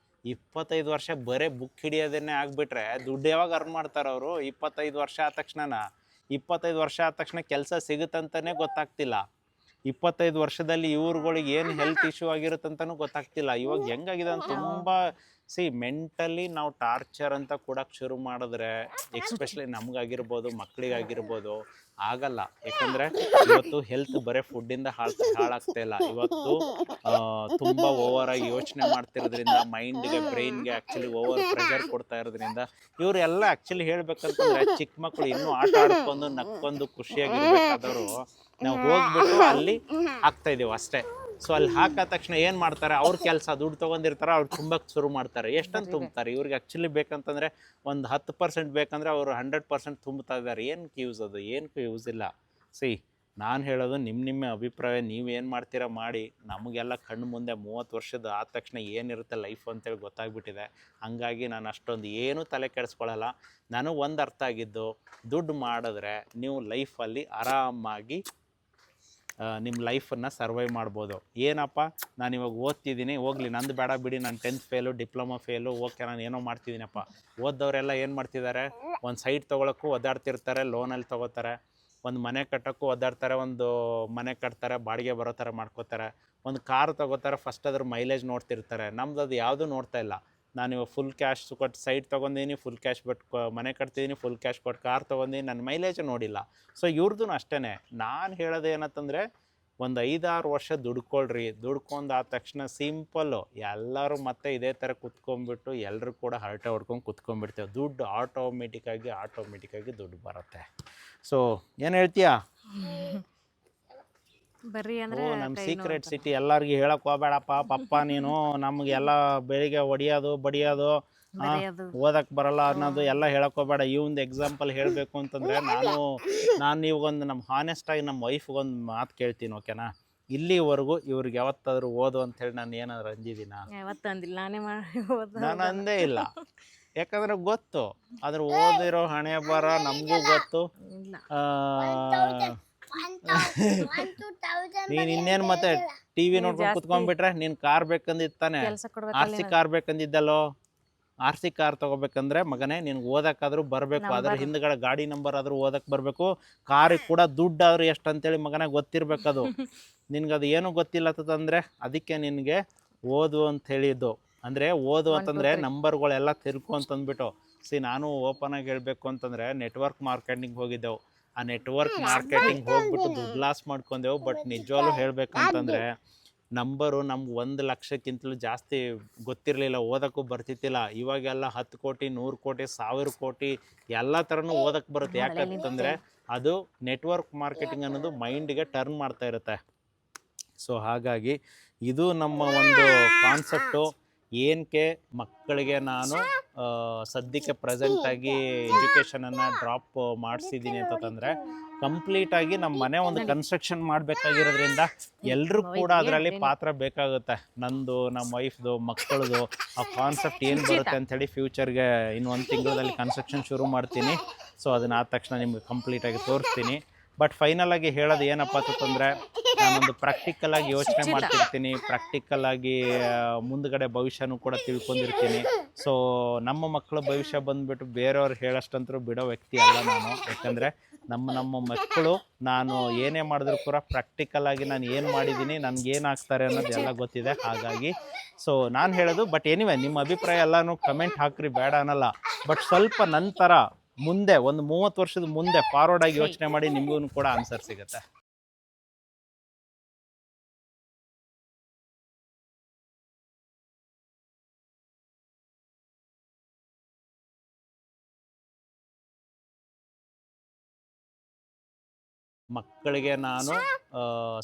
25 ವರ್ಷ ಬರೀ ಬುಕ್ ಹಿಡಿಯೋದನ್ನೇ ಆಗಿಬಿಟ್ರೆ ದುಡ್ಡು ಯಾವಾಗ ಅರ್ನ್ ಮಾಡ್ತಾರೆ ಅವರು? 25 ವರ್ಷ ಆದ ತಕ್ಷಣ ಕೆಲಸ ಸಿಗುತ್ತಂತಲೇ ಗೊತ್ತಾಗ್ತಿಲ್ಲ. 25 ವರ್ಷದಲ್ಲಿ ಇವ್ರುಗಳಿಗೆ ಏನು ಹೆಲ್ತ್ ಇಶ್ಯೂ ಆಗಿರುತ್ತೆ ಅಂತಲೂ ಗೊತ್ತಾಗ್ತಿಲ್ಲ. ಇವಾಗ ಹೆಂಗಾಗಿದೆ ಅಂತ ತುಂಬ ಮೆಂಟಲಿ ನಾವು ಟಾರ್ಚರ್ ಅಂತ ಕೊಡಕ್ಕೆ ಶುರು ಮಾಡಿದ್ರೆ, ಎಕ್ಸ್ಪೆಷಲಿ ನಮಗಾಗಿರ್ಬೋದು, ಮಕ್ಕಳಿಗಾಗಿರ್ಬೋದು, ಆಗಲ್ಲ. ಯಾಕಂದರೆ ಇವತ್ತು ಹೆಲ್ತ್ ಬರೀ ಫುಡ್ಡಿಂದ ಹಾಳಾಗ್ತಾ ಇಲ್ಲ. ಇವತ್ತು ತುಂಬ ಓವರಾಗಿ ಯೋಚನೆ ಮಾಡ್ತಿರೋದ್ರಿಂದ ಮೈಂಡ್ಗೆ, ಬ್ರೈನ್ಗೆ ಆ್ಯಕ್ಚುಲಿ ಓವರ್ ಪ್ರೆಷರ್ ಕೊಡ್ತಾ ಇರೋದ್ರಿಂದ ಇವರೆಲ್ಲ ಆ್ಯಕ್ಚುಲಿ ಹೇಳ್ಬೇಕಂತಂದ್ರೆ ಚಿಕ್ಕ ಮಕ್ಕಳು ಇನ್ನೂ ಆಟ ಆಡ್ಕೊಂಡು ನಕ್ಕೊಂಡು ಖುಷಿಯಾಗಿರ್ಬೇಕಾದವರು ನಾವು ಹೋಗ್ಬಿಟ್ಟು ಅಲ್ಲಿ ಹಾಕ್ತಾ ಇದೀವಿ ಅಷ್ಟೇ. ಸೊ ಅಲ್ಲಿ ಹಾಕಿದ ತಕ್ಷಣ ಏನು ಮಾಡ್ತಾರೆ, ಅವ್ರ ಕೆಲಸ ದುಡ್ಡು ತೊಗೊಂಡಿರ್ತಾರೆ, ಅವ್ರು ತುಂಬಕ್ಕೆ ಶುರು ಮಾಡ್ತಾರೆ. ಎಷ್ಟಂತ ತುಂಬ್ತಾರೆ? ಇವ್ರಿಗೆ ಆ್ಯಕ್ಚುಲಿ ಬೇಕಂತಂದರೆ ಒಂದು 10% ಬೇಕಂದರೆ ಅವರು 100% ತುಂಬ್ತಾ ಇದ್ದಾರೆ. ಏನಕ್ಕೆ ಯೂಸ್ ಅದು? ಏನಕ್ಕೂ ಯೂಸ್ ಇಲ್ಲ. ನಾನು ಹೇಳೋದು ನಿಮ್ಮ ಅಭಿಪ್ರಾಯ, ನೀವೇನು ಮಾಡ್ತೀರಾ ಮಾಡಿ. ನಮಗೆಲ್ಲ ಕಣ್ಣು ಮುಂದೆ 30 ವರ್ಷದ ಆದ ತಕ್ಷಣ ಏನಿರುತ್ತೆ ಲೈಫ್ ಅಂತೇಳಿ ಗೊತ್ತಾಗ್ಬಿಟ್ಟಿದೆ. ಹಂಗಾಗಿ ನಾನು ಅಷ್ಟೊಂದು ಏನೂ ತಲೆ ಕೆಡಿಸ್ಕೊಳ್ಳಲ್ಲ. ನನಗೆ ಒಂದು ಅರ್ಥ ಆಗಿದ್ದು, ದುಡ್ಡು ಮಾಡಿದ್ರೆ ನೀವು ಲೈಫಲ್ಲಿ ಆರಾಮಾಗಿ ನಿಮ್ಮ ಲೈಫನ್ನು ಸರ್ವೈವ್ ಮಾಡ್ಬೋದು. ಏನಪ್ಪ ನಾನು ಇವಾಗ ಓದ್ತಿದ್ದೀನಿ, ಹೋಗ್ಲಿ ನಂದು ಬೇಡ ಬಿಡಿ, ನಾನು 10th fail, diploma fail, okay ನಾನು ಏನೋ ಮಾಡ್ತಿದ್ದೀನಪ್ಪ. ಓದ್ದವರೆಲ್ಲ ಏನು ಮಾಡ್ತಿದ್ದಾರೆ, ಒಂದು ಸೈಟ್ ತೊಗೊಳಕ್ಕೂ ಒದ್ದಾಡ್ತಿರ್ತಾರೆ, ಲೋನಲ್ಲಿ ತೊಗೋತಾರೆ, ಒಂದು ಮನೆ ಕಟ್ಟೋಕ್ಕೂ ಒದ್ದಾಡ್ತಾರೆ, ಒಂದು ಮನೆ ಕಟ್ತಾರೆ, ಬಾಡಿಗೆ ಬರೋ ಥರ ಮಾಡ್ಕೋತಾರೆ, ಒಂದು ಕಾರ್ ತೊಗೋತಾರೆ, ಫಸ್ಟ್ ಅದ್ರ ಮೈಲೇಜ್ ನೋಡ್ತಿರ್ತಾರೆ. ನಮ್ದು ಅದು ಯಾವುದೂ ನೋಡ್ತಾ ಇಲ್ಲ. ನಾನು ಇವಾಗ ಫುಲ್ ಕ್ಯಾಶ್ ಕೊಟ್ಟು ಸೈಟ್ ತೊಗೊಂಡಿದ್ದೀನಿ, ಫುಲ್ ಕ್ಯಾಶ್ ಕೊಟ್ಟು ಮನೆ ಕಟ್ತಿದ್ದೀನಿ, ಫುಲ್ ಕ್ಯಾಶ್ ಕೊಟ್ಟು ಕಾರ್ ತೊಗೊಂಡಿದ್ದೀನಿ, ನನ್ನ ಮೈಲೇಜ್ ನೋಡಿಲ್ಲ. ಸೊ ಇವ್ರದ್ದು ಅಷ್ಟೇ. ನಾನು ಹೇಳೋದು ಏನಂತಂದರೆ, ಒಂದು 5-6 ವರ್ಷ ದುಡ್ಕೊಳ್ರಿ. ದುಡ್ಕೊಂಡಾದ ತಕ್ಷಣ ಸಿಂಪಲ್ಲು ಎಲ್ಲರೂ ಮತ್ತೆ ಇದೇ ಥರ ಕುತ್ಕೊಂಡ್ಬಿಟ್ಟು ಎಲ್ಲರೂ ಕೂಡ ಹರಟೆ ಹೊಡ್ಕೊಂಡು ಕುತ್ಕೊಂಡ್ಬಿಡ್ತೇವೆ. ದುಡ್ಡು ಆಟೋಮೆಟಿಕ್ಕಾಗಿ ದುಡ್ಡು ಬರುತ್ತೆ. ಸೊ ಏನು ಹೇಳ್ತೀಯಾ? ಬರ್ರಿ ಅಂದ್ರೆ ನಮ್ಮ ಸೀಕ್ರೆಟ್ ಸಿಟಿ ಎಲ್ಲರಿಗೂ ಹೇಳಕ್ ಹೋಗ್ಬೇಡಪ್ಪ ಪಪ್ಪ ನೀನು. ನಮಗೆಲ್ಲ ಬೆಳಿಗ್ಗೆ ಹೊಡಿಯೋದು ಬಡಿಯೋದು, ಓದಕ್ಕೆ ಬರಲ್ಲ ಅನ್ನೋದು ಎಲ್ಲ ಹೇಳಕ್ ಹೋಗ್ಬೇಡ. ಈ ಒಂದು ಎಕ್ಸಾಂಪಲ್ ಹೇಳಬೇಕು ಅಂತಂದರೆ, ನಾನು ಇವಾಗೊಂದು ನಮ್ಮ ಹಾನೆಸ್ಟಾಗಿ ನಮ್ಮ ವೈಫ್ಗೊಂದು ಮಾತು ಕೇಳ್ತೀನಿ, ಓಕೆನಾ? ಇಲ್ಲಿವರೆಗೂ ಇವ್ರಿಗೆ ಯಾವತ್ತಾದರೂ ಓದು ಅಂತೇಳಿ ನಾನು ಏನಾದ್ರು ಅಂದಿದ್ದೀನ? ಯಾವತ್ತೂ ಅಂದಿಲ್ಲ. ನಾನು ಅಂದೇ ಇಲ್ಲ. ಯಾಕಂದ್ರೆ ಗೊತ್ತು ಅದ್ರ ಓದಿರೋ ಹಣೆ ಬರ ನಮಗೂ ಗೊತ್ತು. ನೀನ್ ಇನ್ನೇನು ಮತ್ತೆ ಟಿವಿ ನೋಡ್ಕೊಂಡು ಕುತ್ಕೊಂಡ್ಬಿಟ್ರೆ ನೀನ್ ಕಾರ್ ಬೇಕಂದಿತ್ತಾನೆ, RC ಕಾರ್ ಬೇಕಂದಿದ್ದಲ್ಲೋ. RC ಕಾರ್ ತಗೋಬೇಕಂದ್ರೆ ಮಗನೇ ನಿನ್ಗೆ ಓದಕ್ಕಾದ್ರೂ ಬರಬೇಕು, ಅದ್ರ ಹಿಂದ್ಗಡೆ ಗಾಡಿ ನಂಬರ್ ಆದ್ರೂ ಓದಕ್ಕೆ ಬರಬೇಕು. ಕಾರಿಗೆ ಕೂಡ ದುಡ್ಡಾದ್ರೂ ಎಷ್ಟು ಅಂತೇಳಿ ಮಗನೇ ಗೊತ್ತಿರ್ಬೇಕದು. ನಿನ್ಗದು ಏನೂ ಗೊತ್ತಿಲ್ಲತ್ತಂದ್ರೆ ಅದಕ್ಕೆ ನಿನಗೆ ಓದು ಅಂತ ಹೇಳಿದ್ದು. ಅಂದರೆ ಓದು ಅಂತಂದರೆ ನಂಬರ್ಗಳೆಲ್ಲ ತಿರ್ಕು ಅಂತಂದ್ಬಿಟ್ಟು. ನಾನು ಓಪನ್ ಆಗಿ ಹೇಳಬೇಕು ಅಂತಂದರೆ ನೆಟ್ವರ್ಕ್ ಮಾರ್ಕೆಟಿಂಗ್ ಹೋಗಿದ್ದೆವು. ಆ ನೆಟ್ವರ್ಕ್ ಮಾರ್ಕೆಟಿಂಗ್ ಹೋಗ್ಬಿಟ್ಟು ದುಡ್ಡು ಲಾಸ್ ಮಾಡ್ಕೊಂಡೆವು. ಬಟ್ ನಿಜವಾಗ್ಲೂ ಹೇಳ್ಬೇಕಂತಂದರೆ ನಂಬರು ನಮ್ಗೆ 1 ಲಕ್ಷಕ್ಕಿಂತಲೂ ಜಾಸ್ತಿ ಗೊತ್ತಿರಲಿಲ್ಲ, ಓದೋಕ್ಕೂ ಬರ್ತಿತ್ತಿಲ್ಲ. ಇವಾಗೆಲ್ಲ 10 ಕೋಟಿ 100 ಕೋಟಿ 1000 ಕೋಟಿ ಎಲ್ಲ ಥರನೂ ಓದಕ್ಕೆ ಬರುತ್ತೆ. ಯಾಕಂತಂದರೆ ಅದು ನೆಟ್ವರ್ಕ್ ಮಾರ್ಕೆಟಿಂಗ್ ಅನ್ನೋದು ಮೈಂಡಿಗೆ ಟರ್ನ್ ಮಾಡ್ತಾ ಇರುತ್ತೆ. ಸೊ ಹಾಗಾಗಿ ಇದು ನಮ್ಮ ಒಂದು ಕಾನ್ಸೆಪ್ಟು. ಏನಕ್ಕೆ ಮಕ್ಕಳಿಗೆ ನಾನು ಸದ್ಯಕ್ಕೆ ಪ್ರೆಸೆಂಟಾಗಿ ಎಜುಕೇಷನನ್ನು ಡ್ರಾಪ್ ಮಾಡಿಸಿದ್ದೀನಿ ಅಂತಂದರೆ, ಕಂಪ್ಲೀಟಾಗಿ ನಮ್ಮ ಮನೆ ಒಂದು ಕನ್ಸ್ಟ್ರಕ್ಷನ್ ಮಾಡಬೇಕಾಗಿರೋದ್ರಿಂದ ಎಲ್ಲರೂ ಕೂಡ ಅದರಲ್ಲಿ ಪಾತ್ರ ಬೇಕಾಗುತ್ತೆ. ನಂದು, ನಮ್ಮ ವೈಫ್ದು, ಮಕ್ಕಳದು ಆ ಕಾನ್ಸೆಪ್ಟ್ ಏನು ಬರುತ್ತೆ ಅಂಥೇಳಿ ಫ್ಯೂಚರ್ಗೆ ಇನ್ನು 1 ತಿಂಗಳಲ್ಲಿ ಕನ್ಸ್ಟ್ರಕ್ಷನ್ ಶುರು ಮಾಡ್ತೀನಿ. ಸೊ ಅದನ್ನ ಆದ ತಕ್ಷಣ ನಿಮ್ಗೆ ಕಂಪ್ಲೀಟಾಗಿ ತೋರಿಸ್ತೀನಿ. ಬಟ್ ಫೈನಲಾಗಿ ಹೇಳೋದು ಏನಪ್ಪ ಅಂತಂದರೆ, ನಾನೊಂದು ಪ್ರಾಕ್ಟಿಕಲಾಗಿ ಯೋಚನೆ ಮಾಡ್ತಿರ್ತೀನಿ, ಪ್ರಾಕ್ಟಿಕಲಾಗಿ ಮುಂದ್ಗಡೆ ಭವಿಷ್ಯನೂ ಕೂಡ ತಿಳ್ಕೊಂಡಿರ್ತೀನಿ. ಸೊ ನಮ್ಮ ಮಕ್ಕಳ ಭವಿಷ್ಯ ಬಂದುಬಿಟ್ಟು ಬೇರೆಯವ್ರು ಹೇಳೋಷ್ಟಂತರೂ ಬಿಡೋ ವ್ಯಕ್ತಿ ಅಲ್ಲ ನಾನು. ಯಾಕಂದರೆ ನಮ್ಮ ಮಕ್ಕಳು ನಾನು ಏನೇ ಮಾಡಿದ್ರು ಕೂಡ ಪ್ರಾಕ್ಟಿಕಲಾಗಿ ನಾನು ಏನು ಮಾಡಿದ್ದೀನಿ, ನನಗೇನಾಗ್ತಾರೆ ಅನ್ನೋದೆಲ್ಲ ಗೊತ್ತಿದೆ. ಹಾಗಾಗಿ ಸೊ ನಾನು ಹೇಳೋದು, ಬಟ್ ಎನಿವೆ ನಿಮ್ಮ ಅಭಿಪ್ರಾಯ ಎಲ್ಲನೂ ಕಮೆಂಟ್ ಹಾಕ್ರಿ, ಬೇಡ ಅನ್ನಲ್ಲ. ಬಟ್ ಸ್ವಲ್ಪ ನಂತರ ಮುಂದೆ ಒಂದು 30 ವರ್ಷದ ಮುಂದೆ ಫಾರ್ವರ್ಡ್ ಆಗಿ ಯೋಚನೆ ಮಾಡಿ, ನಿಮಗೂ ಕೂಡ ಆನ್ಸರ್ ಸಿಗುತ್ತೆ. ಮಕ್ಕಳಿಗೆ ನಾನು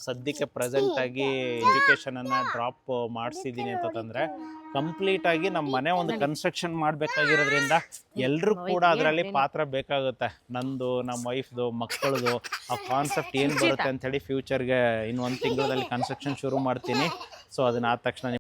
ಸದ್ಯಕ್ಕೆ ಪ್ರೆಸೆಂಟಾಗಿ ಎಜುಕೇಷನನ್ನು ಡ್ರಾಪ್ ಮಾಡಿಸಿದ್ದೀನಿ ಅಂತಂದರೆ, ಕಂಪ್ಲೀಟಾಗಿ ನಮ್ಮ ಮನೆ ಒಂದು ಕನ್ಸ್ಟ್ರಕ್ಷನ್ ಮಾಡಬೇಕಾಗಿರೋದ್ರಿಂದ ಎಲ್ಲರೂ ಕೂಡ ಅದರಲ್ಲಿ ಪಾತ್ರ ಬೇಕಾಗುತ್ತೆ. ನಂದು, ನಮ್ಮ ವೈಫ್ದು, ಮಕ್ಕಳದು ಆ ಕಾನ್ಸೆಪ್ಟ್ ಏನು ಬರುತ್ತೆ ಅಂಥೇಳಿ ಫ್ಯೂಚರ್ಗೆ ಇನ್ನು 1 ತಿಂಗಳಲ್ಲಿ ಕನ್ಸ್ಟ್ರಕ್ಷನ್ ಶುರು ಮಾಡ್ತೀನಿ. ಸೊ ಅದನ್ನ ಆದ ತಕ್ಷಣ